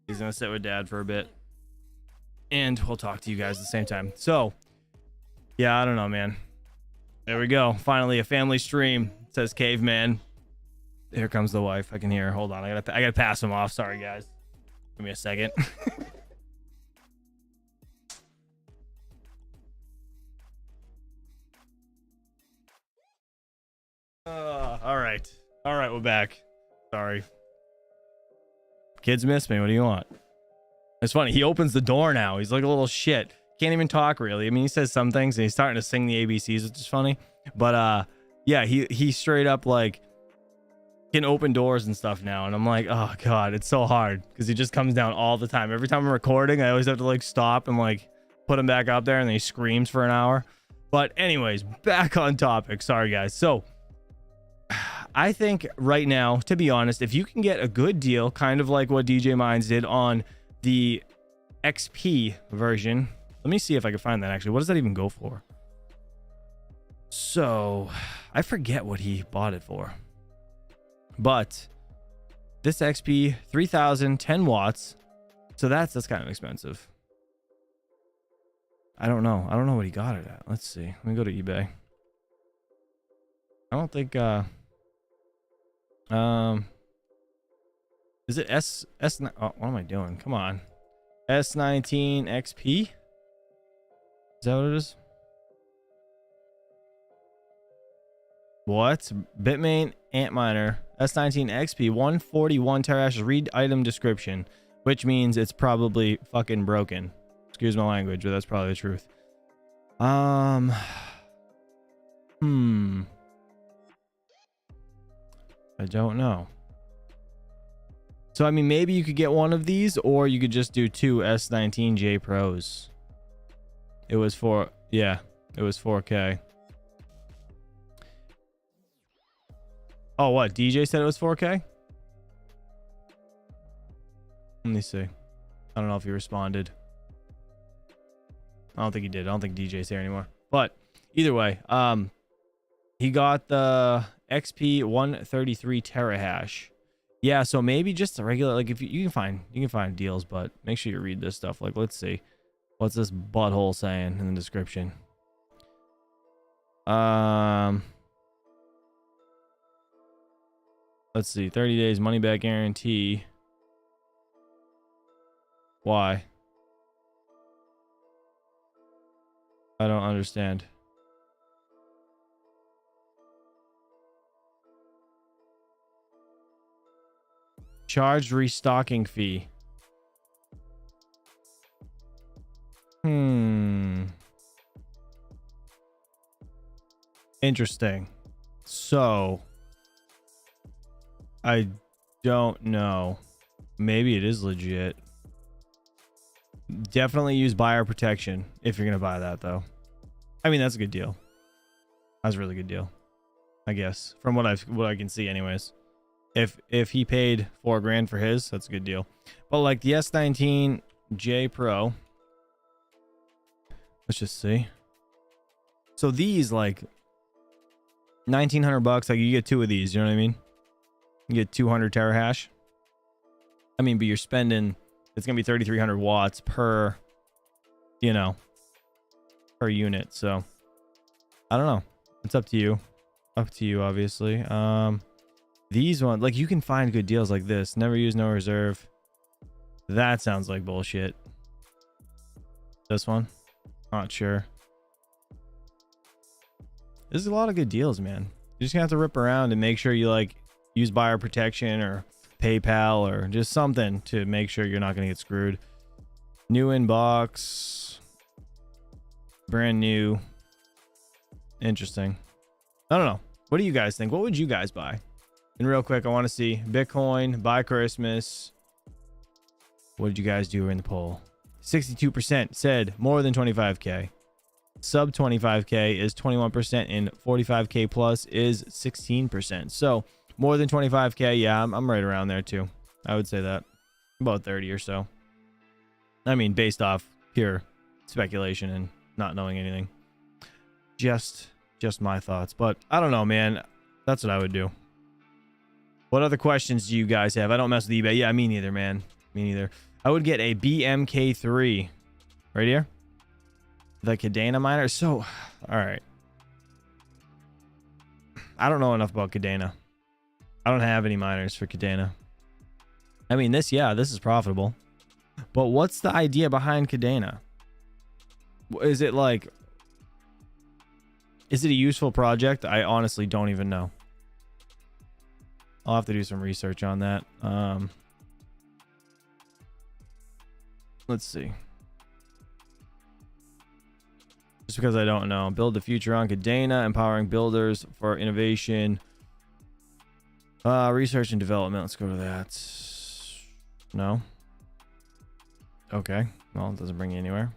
He's gonna sit with Dad for a bit. And we'll talk to you guys at the same time. So, yeah, I don't know, man. There we go. Finally, a family stream. It says Caveman. Here comes the wife. I can hear her. Hold on. I gotta pass him off. Sorry, guys. Give me a second. All right, we're back. Sorry. Kids miss me. What do you want? It's funny. He opens the door now. He's like a little shit. Can't even talk really. I mean, he says some things and he's starting to sing the ABCs, which is funny. But yeah, he straight up like can open doors and stuff now. And I'm like, oh God, it's so hard because he just comes down all the time. Every time I'm recording, I always have to like stop and like put him back up there and then he screams for an hour. But anyways, back on topic. Sorry, guys. So I think right now, to be honest, if you can get a good deal, kind of like what DJ Mines did on the XP version. Let me see if I can find that actually. What does that even go for? So I forget what he bought it for. But this XP 3000 10 watts. So that's kind of expensive. I don't know what he got it at. Let's see. Let me go to eBay. I don't think is it S? Oh, what am I doing? Come on. S19 XP? Is that what it is? What? Bitmain Antminer S19 XP 141 terahashes. Read item description, which means it's probably fucking broken. Excuse my language, but that's probably the truth. I don't know. So I mean, maybe you could get one of these, or you could just do two S19J Pros. It was 4K. Oh, what? DJ said it was 4K? Let me see. I don't know if he responded. I don't think he did. I don't think DJ's here anymore. But either way, he got the XP 133 terahash. Yeah, so maybe just a regular, like, if you can find deals, but make sure you read this stuff. Like, let's see. What's this butthole saying in the description? Let's see. 30 days money back guarantee. Why? I don't understand. Charged restocking fee. Interesting. So, I don't know. Maybe it is legit. Definitely use buyer protection if you're gonna buy that, though. I mean, that's a good deal. That's a really good deal, I guess, from what I can see, anyways. If he paid $4,000 for his, that's a good deal. But like the S19J Pro, let's just see. So these, like, $1,900, like, you get 2 of these. You know what I mean? You get 200 terahash. I mean, but you're spending, it's gonna be 3,300 watts per, you know, per unit. So I don't know. It's up to you. Up to you, obviously. These ones, like, you can find good deals like this. Never use, no reserve. That sounds like bullshit. This one, not sure. There's a lot of good deals, man. You're just gonna have to rip around and make sure you, like, use buyer protection or PayPal or just something to make sure you're not gonna get screwed. New inbox, brand new. Interesting. I don't know. What do you guys think? What would you guys buy? And real quick, I want to see Bitcoin by Christmas. What did you guys do in the poll? 62% said more than 25K. Sub 25K is 21%, and 45K plus is 16%. So more than 25K, yeah, I'm right around there too. I would say that. About 30 or so. I mean, based off pure speculation and not knowing anything. Just my thoughts. But I don't know, man. That's what I would do. What other questions do you guys have? I don't mess with eBay. Yeah, me neither, man. Me neither. I would get a BMK3 right here. The Cadena miner. So, all right. I don't know enough about Cadena. I don't have any miners for Cadena. I mean, this is profitable. But what's the idea behind Cadena? Is it like, is it a useful project? I honestly don't even know. I'll have to do some research on that. Let's see. Just because I don't know. Build the future on Cadena, empowering builders for innovation. Research and development. Let's go to that. No. Okay. Well, it doesn't bring you anywhere.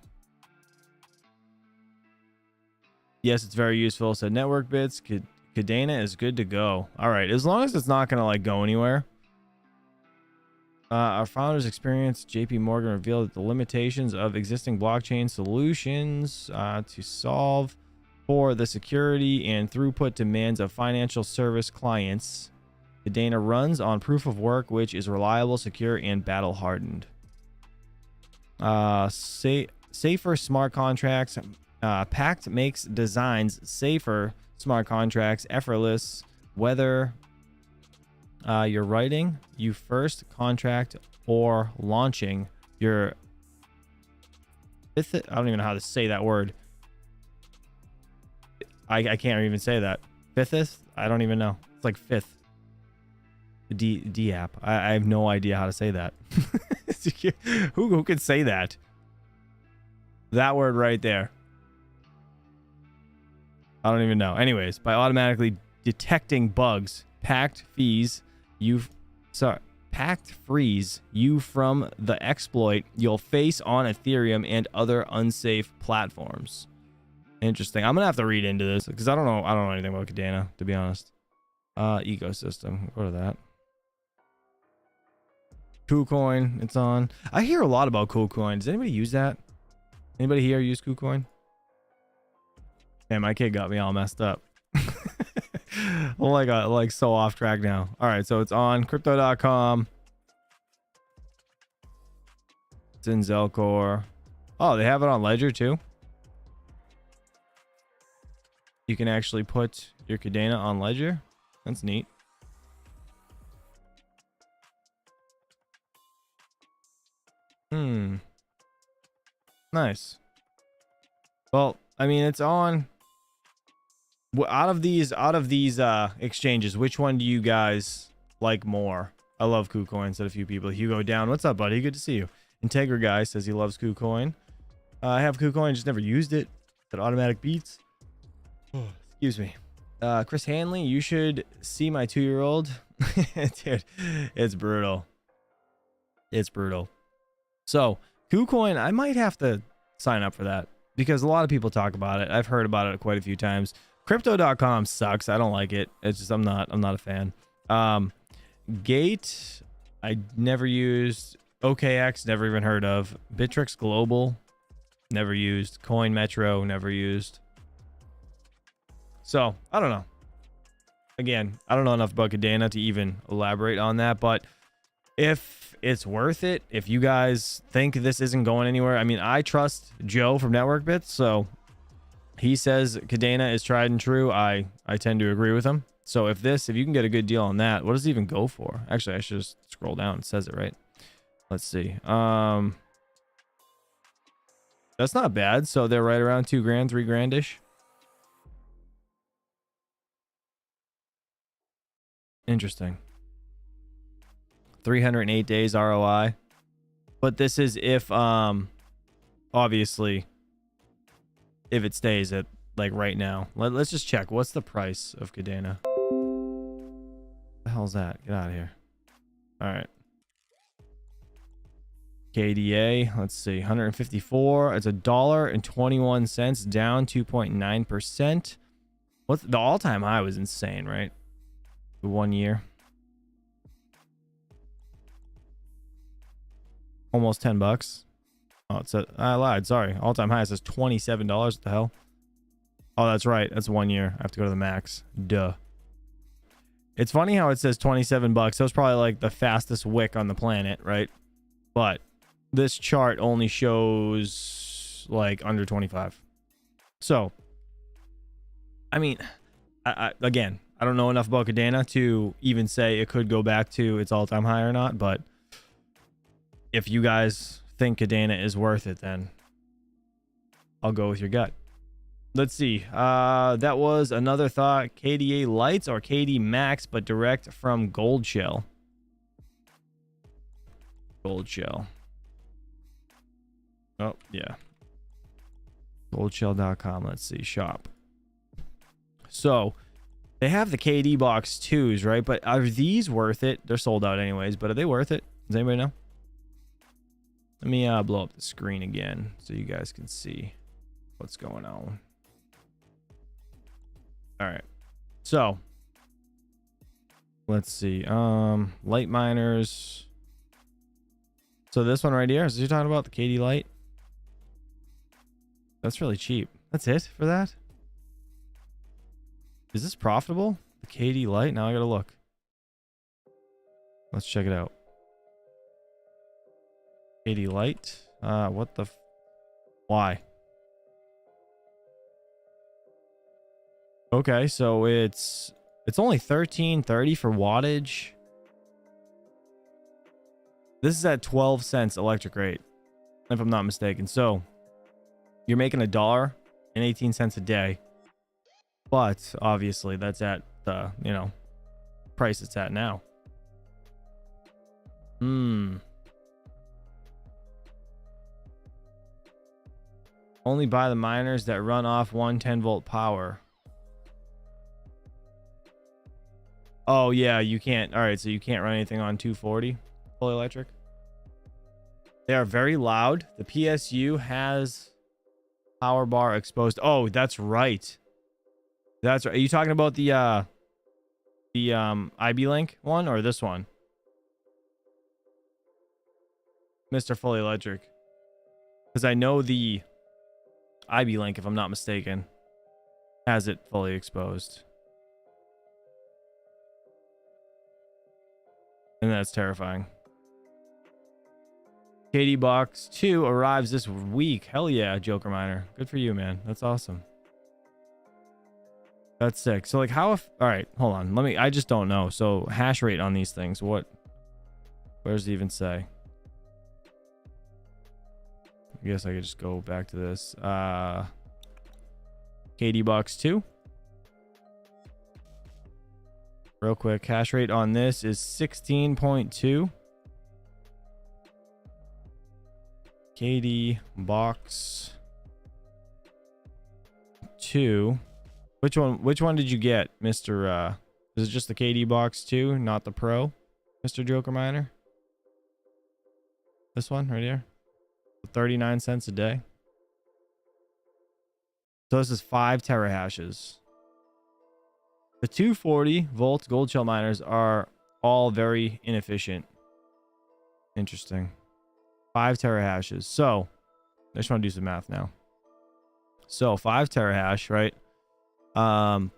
Yes, it's very useful. So network bits. Cadena is good to go. All right. As long as it's not going to, like, go anywhere. Our founder's experience, JP Morgan revealed that the limitations of existing blockchain solutions to solve for the security and throughput demands of financial service clients. Cadena runs on proof of work, which is reliable, secure, and battle hardened. Safer smart contracts. Pact makes designs safer smart contracts effortless. Whether you're writing you first contract or launching your fifth, I don't even know how to say that word. I can't even say that. Fifth? I don't even know. It's like fifth. D app. I have no idea how to say that. Who could say that? That word right there. I don't even know. Anyways, by automatically detecting bugs, Pact packed freeze you from the exploit you'll face on Ethereum and other unsafe platforms. Interesting. I'm gonna have to read into this because I don't know anything about Cardano, to be honest. Ecosystem. Go to that. KuCoin, it's on. I hear a lot about KuCoin. Does anybody use that? Anybody here use KuCoin? Man, my kid got me all messed up. Oh my god, like so off track now. All right, so it's on crypto.com. It's in Zelcore. Oh, they have it on Ledger too. You can actually put your Cardano on Ledger. That's neat. Nice. Well, I mean, it's on. Out of these exchanges, which one do you guys like more? I love KuCoin, said a few people. Hugo Down, what's up, buddy? Good to see you. Integra Guy says he loves KuCoin. I have KuCoin, just never used it. That automatic beats. Excuse me. Chris Hanley, you should see my 2-year-old. Dude, it's brutal. It's brutal. So KuCoin, I might have to sign up for that because a lot of people talk about it. I've heard about it quite a few times. Crypto.com sucks. I don't like it. It's just I'm not a fan. Gate, I never used. OKX, never even heard of. Bittrex Global, never used. Coin Metro, never used. So I don't know. Again, I don't know enough about Cardano to even elaborate on that, but if it's worth it, if you guys think this isn't going anywhere, I mean, I trust Joe from Network Bits, so he says Cardano is tried and true. I tend to agree with him. So if you can get a good deal on that, what does it even go for? Actually, I should just scroll down. It says it right. Let's see. That's not bad. So they're right around $2 grand, $3 grand-ish. Interesting. 308 days ROI. But this is if obviously if it stays at like right now. Let's just check. What's the price of Cardano? What the hell's that? Get out of here. All right. KDA, let's see, 154. It's $1.21, down 2.9%. What's the all-time high? Was insane, right? 1 year. Almost $10. Oh, I lied. Sorry. All-time high says $27. What the hell? Oh, that's right. That's 1 year. I have to go to the max. Duh. It's funny how it says $27. That was probably like the fastest wick on the planet, right? But this chart only shows like under 25. So, I mean, again, I don't know enough about Cardano to even say it could go back to its all-time high or not, but if you guys think Cardano is worth it, then I'll go with your gut. Let's see. That was another thought. KDA Lights or KD Max, but direct from Gold Shell. Gold Shell. Oh, yeah. Goldshell.com. Let's see. Shop. So, they have the KD box 2s, right? But are these worth it? They're sold out anyways, but are they worth it? Does anybody know? Let me blow up the screen again so you guys can see what's going on. All right. So, let's see. Light miners. So this one right here, is you're talking about the KD Light? That's really cheap. That's it for that? Is this profitable? The KD Light? Now I gotta look. Let's check it out. KD Light? What the? Why? Okay, so it's only $13.30 for wattage. This is at 12 cents electric rate, if I'm not mistaken. So you're making $1.18 a day, but obviously that's at the price it's at now. Only buy the miners that run off 110 volt power. Oh yeah, you can't. All right, so you can't run anything on 240 fully electric. They are very loud. The PSU has power bar exposed. Oh, that's right. That's right. Are you talking about the IB Link one or this one? Mr. Fully Electric. Because I know the IB Link, if I'm not mistaken, has it fully exposed. And that's terrifying. KD Box 2 arrives this week. Hell yeah, Joker Miner. Good for you, man. That's awesome. That's sick. So like how if all right, hold on. I just don't know. So hash rate on these things. Where does it even say? I guess I could just go back to this. KD Box 2. Real quick, hash rate on this is 16.2. KD Box 2. Which one did you get, Mr. Is it just the KD Box 2, not the Pro, Mr. Joker Miner? This one right here. 39 cents a day. So this is 5 terahashes. The 240 volt gold shell miners are all very inefficient. Interesting. 5 terahashes. So I just want to do some math now. So 5 terahash, right? All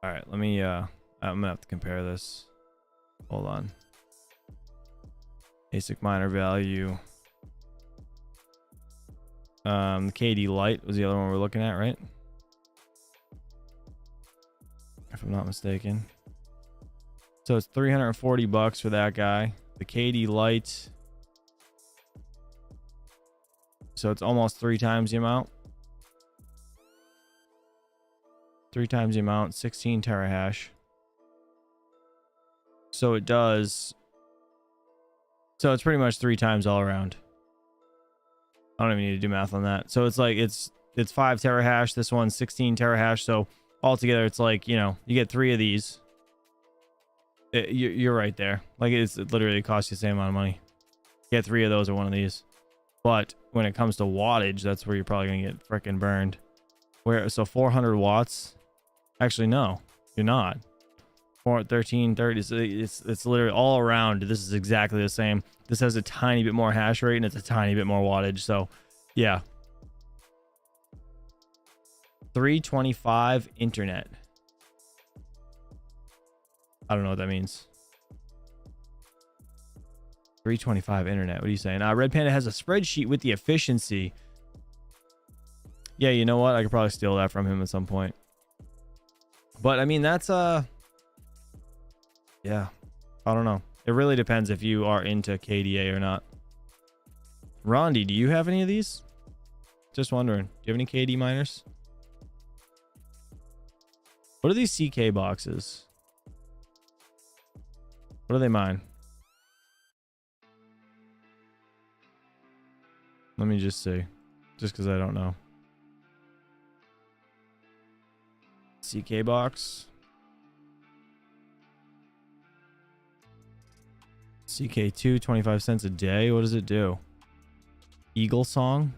right, let me I'm gonna have to compare this. Hold on. ASIC miner value. The KD Lite was the other one we're looking at, right? If I'm not mistaken. So it's $340 for that guy. The KD Lite. So it's almost 3 times the amount. 3 times the amount, 16 terahash. So it does. So it's pretty much 3 times all around. I don't even need to do math on that. So it's like it's 5 terahash. This one's 16 terahash. So altogether, it's like, you know, you get 3 of these. You're right there. Like it literally costs you the same amount of money. Get 3 of those or one of these. But when it comes to wattage, that's where you're probably gonna get freaking burned. So 400 watts. Actually, no, you're not. 1330. It's literally all around. This is exactly the same. This has a tiny bit more hash rate and it's a tiny bit more wattage. So, yeah. 325 internet. I don't know what that means. 325 internet. What are you saying? Red Panda has a spreadsheet with the efficiency. Yeah, you know what? I could probably steal that from him at some point. But I mean, that's yeah, I don't know. It really depends if you are into KDA or not. Rondi, do you have any of these? Just wondering. Do you have any KD miners? What are these CK boxes? What do they mine? Let me just see. Just because I don't know. CK box. CK2, 25 cents a day. What does it do? Eagle Song?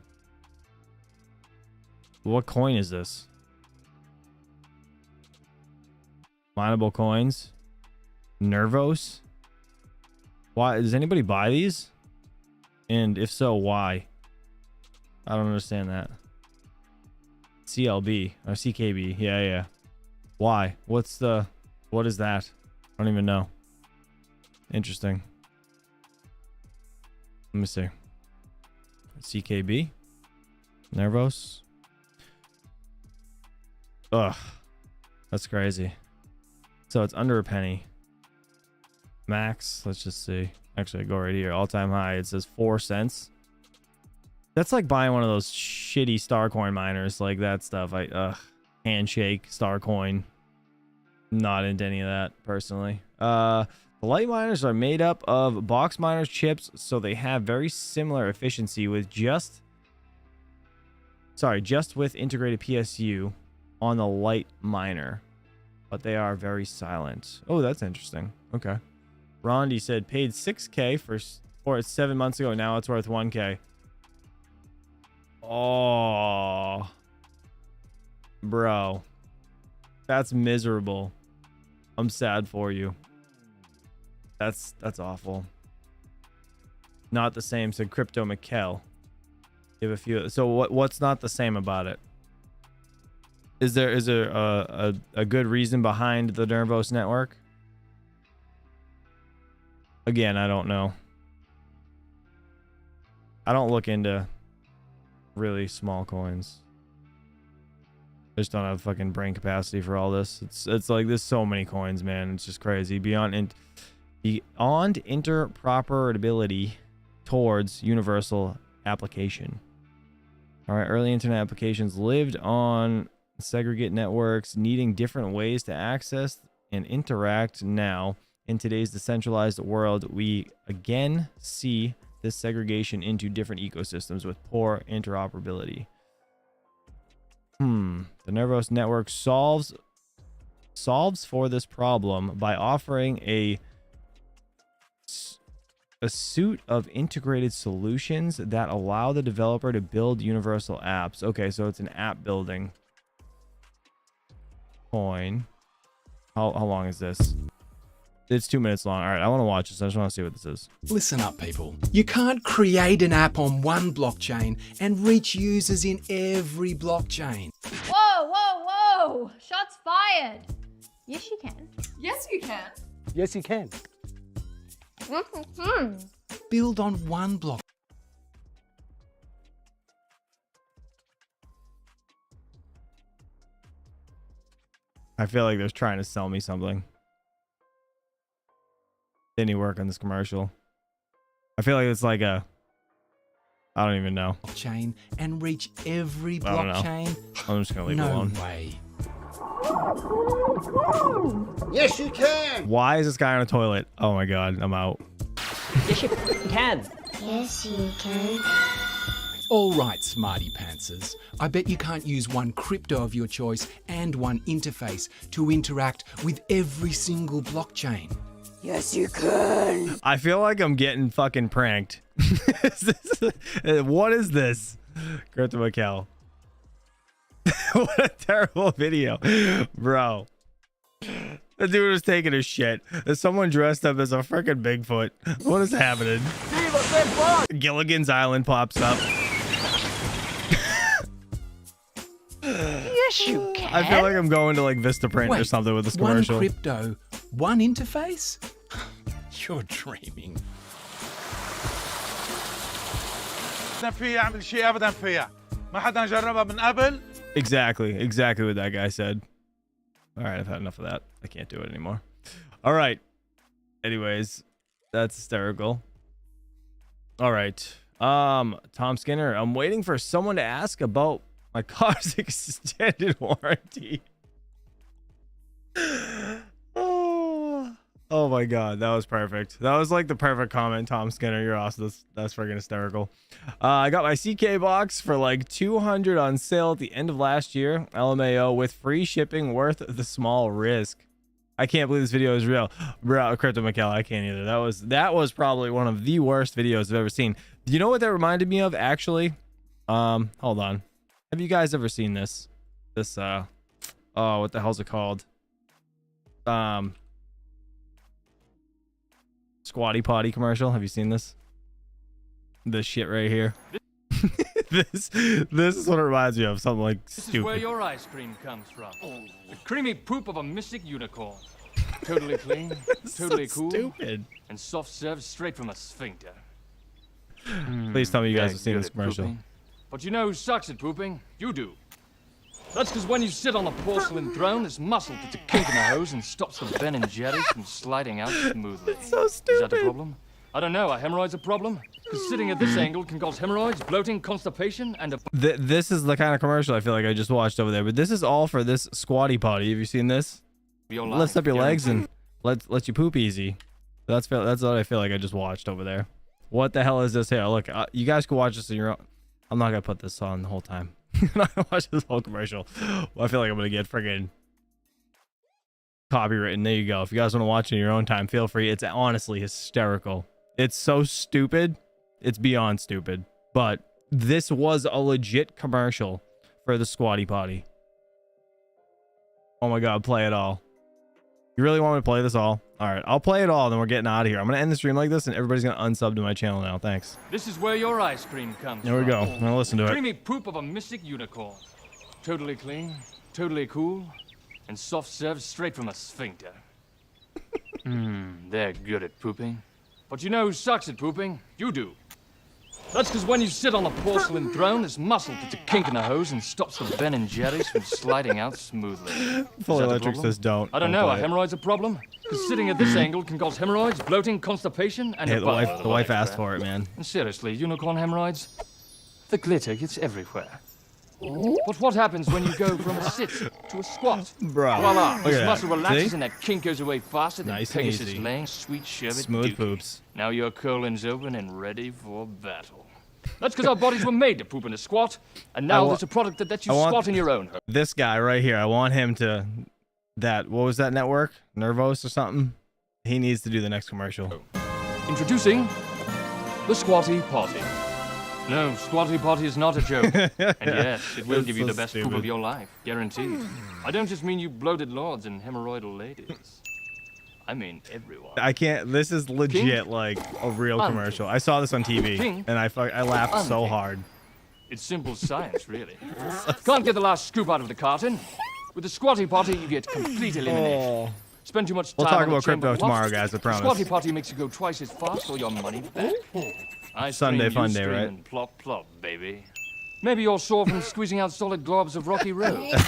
What coin is this? Mineable coins? Nervos? Why? Does anybody buy these? And if so, why? I don't understand that. CLB or CKB. Yeah. Why? What is that? I don't even know. Interesting. Let me see. CKB. Nervos. Ugh. That's crazy. So it's under a penny. Max. Let's just see. Actually, go right here. All-time high. It says 4 cents. That's like buying one of those shitty Starcoin miners. Like that stuff. Handshake, Starcoin. Not into any of that, personally. The light miners are made up of box miners chips, so they have very similar efficiency with just with integrated PSU. on the light miner, but they are very silent. Oh, that's interesting. Okay. Rondi said paid 6K for it 7 months ago. Now it's worth 1K. Oh, bro, that's miserable. I'm sad for you. That's awful. Not the same, said Crypto Mikkel. Give a few. So what's not the same about it? Is there a good reason behind the Nervos network? Again, I don't know. I don't look into really small coins. I just don't have fucking brain capacity for all this. It's like there's so many coins, man. It's just crazy. Beyond interoperability towards universal application. All right, early internet applications lived on segregate networks, needing different ways to access and interact. Now, in today's decentralized world, we again see this segregation into different ecosystems with poor interoperability. The Nervos network solves for this problem by offering a suite of integrated solutions that allow the developer to build universal apps. Okay, so it's an app building coin. How long is this? It's 2 minutes long. All right, I want to watch this. I just want to see what this is. Listen up, people. You can't create an app on one blockchain and reach users in every blockchain. Whoa, whoa, whoa! Shots fired! Yes, you can. Yes, you can. Yes, you can. Mm-hmm. Build on one block. I feel like they're trying to sell me something. Didn't work on this commercial. I feel like it's like a, I don't even know. Blockchain and reach every I don't know. blockchain. I'm just gonna leave it No alone. way. Yes, you can. Why is this guy on a toilet? Oh my god, I'm out. Yes, you can. Yes, you can. All right, smarty pantsers. I bet you can't use one crypto of your choice and one interface to interact with every single blockchain. Yes, you can. I feel like I'm getting fucking pranked. What is this? Crypto Mikkel. What a terrible video, bro. The dude was taking a shit. There's someone dressed up as a freaking Bigfoot. What is happening? Gilligan's Island pops up. Yes, you can. I feel like I'm going to like Vistaprint or something with this commercial. One crypto, one interface? You're dreaming. Exactly what that guy said. All right, I've had enough of that. I can't do it anymore. All right. Anyways, that's hysterical. All right. Tom Skinner, I'm waiting for someone to ask about my car's extended warranty. Oh my god, that was perfect. That was like the perfect comment, Tom Skinner. You're awesome. That's freaking hysterical. I got my CK box for like $200 on sale at the end of last year. LMAO with free shipping, worth the small risk. I can't believe this video is real. Bro, Crypto Mikkel, I can't either. That was probably one of the worst videos I've ever seen. You know what that reminded me of, actually? Hold on. Have you guys ever seen this? Oh, what the hell's it called? Squatty Potty commercial. Have you seen this? This shit right here. this is what it reminds me of. Something like stupid. This is where your ice cream comes from. The creamy poop of a mystic unicorn. Totally clean, totally so cool, stupid. And soft served straight from a sphincter. Please tell me you guys Yeah, have seen good this at commercial. pooping. But you know who sucks at pooping? You do. That's because when you sit on a porcelain throne, there's muscle that's a kink in the hose and stops the Ben and Jerry's from sliding out smoothly. It's so stupid. Is that a problem? I don't know. Are hemorrhoids a problem? Because sitting at this angle can cause hemorrhoids, bloating, constipation, and a... This is the kind of commercial I feel like I just watched over there. But this is all for this Squatty Potty. Have you seen this? Lifts up your legs and lets you poop easy. That's what I feel like I just watched over there. What the hell is this here? Look, you guys can watch this on your own. I'm not gonna put this on the whole time. I watch this whole commercial. Well, I feel like I'm gonna get friggin' copywritten. There you go. If you guys want to watch it in your own time, feel free. It's honestly hysterical. It's so stupid. It's beyond stupid. But this was a legit commercial for the Squatty Potty. Oh my god, play it all. You really want me to play this all? Alright, I'll play it all, then we're getting out of here. I'm gonna end the stream like this, and everybody's gonna unsub to my channel now. Thanks. This is where your ice cream comes There we go. from. Now listen to it. Creamy poop of a mystic unicorn. Totally clean, totally cool, and soft served straight from a sphincter. They're good at pooping. But you know who sucks at pooping? You do. That's because when you sit on a porcelain throne, there's muscle that's a kink in the hose and stops the Ben and Jerry's from sliding out smoothly. Fully Electric says don't. I don't know. Are play it. hemorrhoids a problem? Because sitting at this angle can cause hemorrhoids, bloating, constipation, and Hey, a the bug. wife asked for it, man. And seriously, unicorn hemorrhoids? The glitter gets everywhere. But what happens when you go from a sit to a squat? Bro, Voila! look This at muscle that. relaxes See? and that kink goes away faster than Nice and Pegasus easy. laying sweet sherbet Smooth dookie. poops. Now your colon's open and ready for battle. That's because our bodies were made to poop in a squat, and now there's a product that lets you squat in your own home. This guy right here, I want him to... What was that network? Nervos or something? He needs to do the next commercial. Introducing the Squatty Potty. No, Squatty Potty is not a joke. And yes, it will That's give you so the best poop stupid. of your life, guaranteed. I don't just mean you bloated lords and hemorrhoidal ladies. I mean everyone. I can't... This is legit like a real commercial. I saw this on TV, King. and I laughed so hard. It's simple science, really. Can't get the last scoop out of the carton. With the Squatty Potty, you get complete elimination. Spend too much time We'll talk on the about chamber crypto tomorrow, wasps. guys, I promise. Squatty Potty makes you go twice as fast or your money back. Ice Sunday cream, fun day, Ustream, right? And plop, plop, baby. Maybe you're sore from squeezing out solid globs of rocky road. The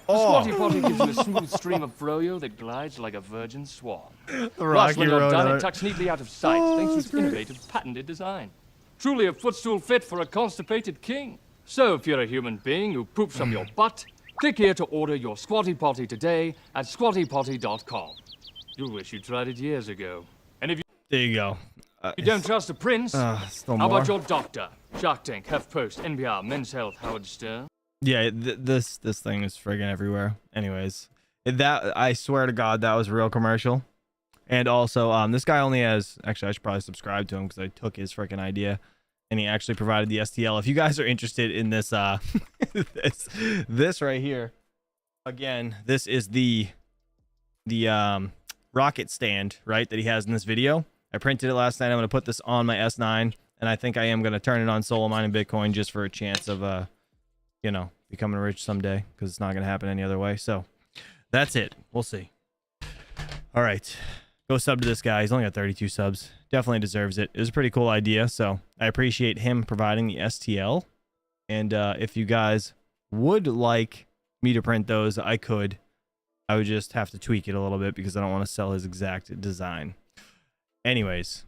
Squatty Potty gives you a smooth stream of froyo that glides like a virgin swan. The Plus, Rocky when you're Road. done, it tucks neatly out of sight thanks to its innovative patented design. Truly a footstool fit for a constipated king. So if you're a human being who poops from your butt, click here to order your Squatty Potty today at squattypotty.com. You'll wish you tried it years ago. And if There you go. you don't trust a prince, still how more. about your doctor? Shark Tank, HuffPost, NPR, Men's Health, Howard Stern. Yeah, this thing is friggin' everywhere. Anyways, that I swear to God, that was a real commercial. And also, this guy only has... Actually, I should probably subscribe to him because I took his freaking idea. And he actually provided the STL. If you guys are interested in this, this right here, again, this is the rocket stand, right, that he has in this video. I printed it last night. I'm going to put this on my S9, and I think I am going to turn it on solo mining Bitcoin just for a chance of, you know, becoming rich someday, because it's not going to happen any other way. So that's it. We'll see. All right. Go sub to this guy. He's only got 32 subs. Definitely deserves it. It was a pretty cool idea, so I appreciate him providing the STL. And if you guys would like me to print those, I could. I would just have to tweak it a little bit because I don't want to sell his exact design. Anyways,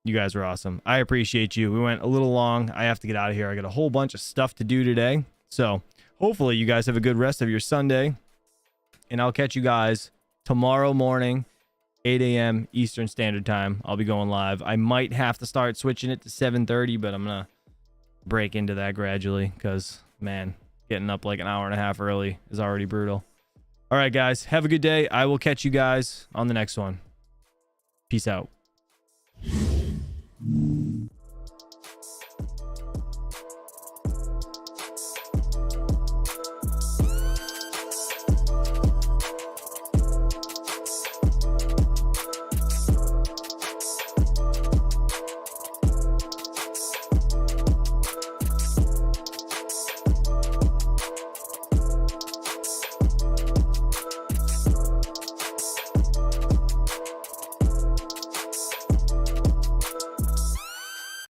you guys are awesome. I appreciate you. We went a little long. I have to get out of here. I got a whole bunch of stuff to do today. So hopefully you guys have a good rest of your Sunday. And I'll catch you guys tomorrow morning, 8 a.m. Eastern Standard Time. I'll be going live. I might have to start switching it to 7:30, but I'm going to break into that gradually because, man, getting up like an hour and a half early is already brutal. All right, guys, have a good day. I will catch you guys on the next one. Peace out.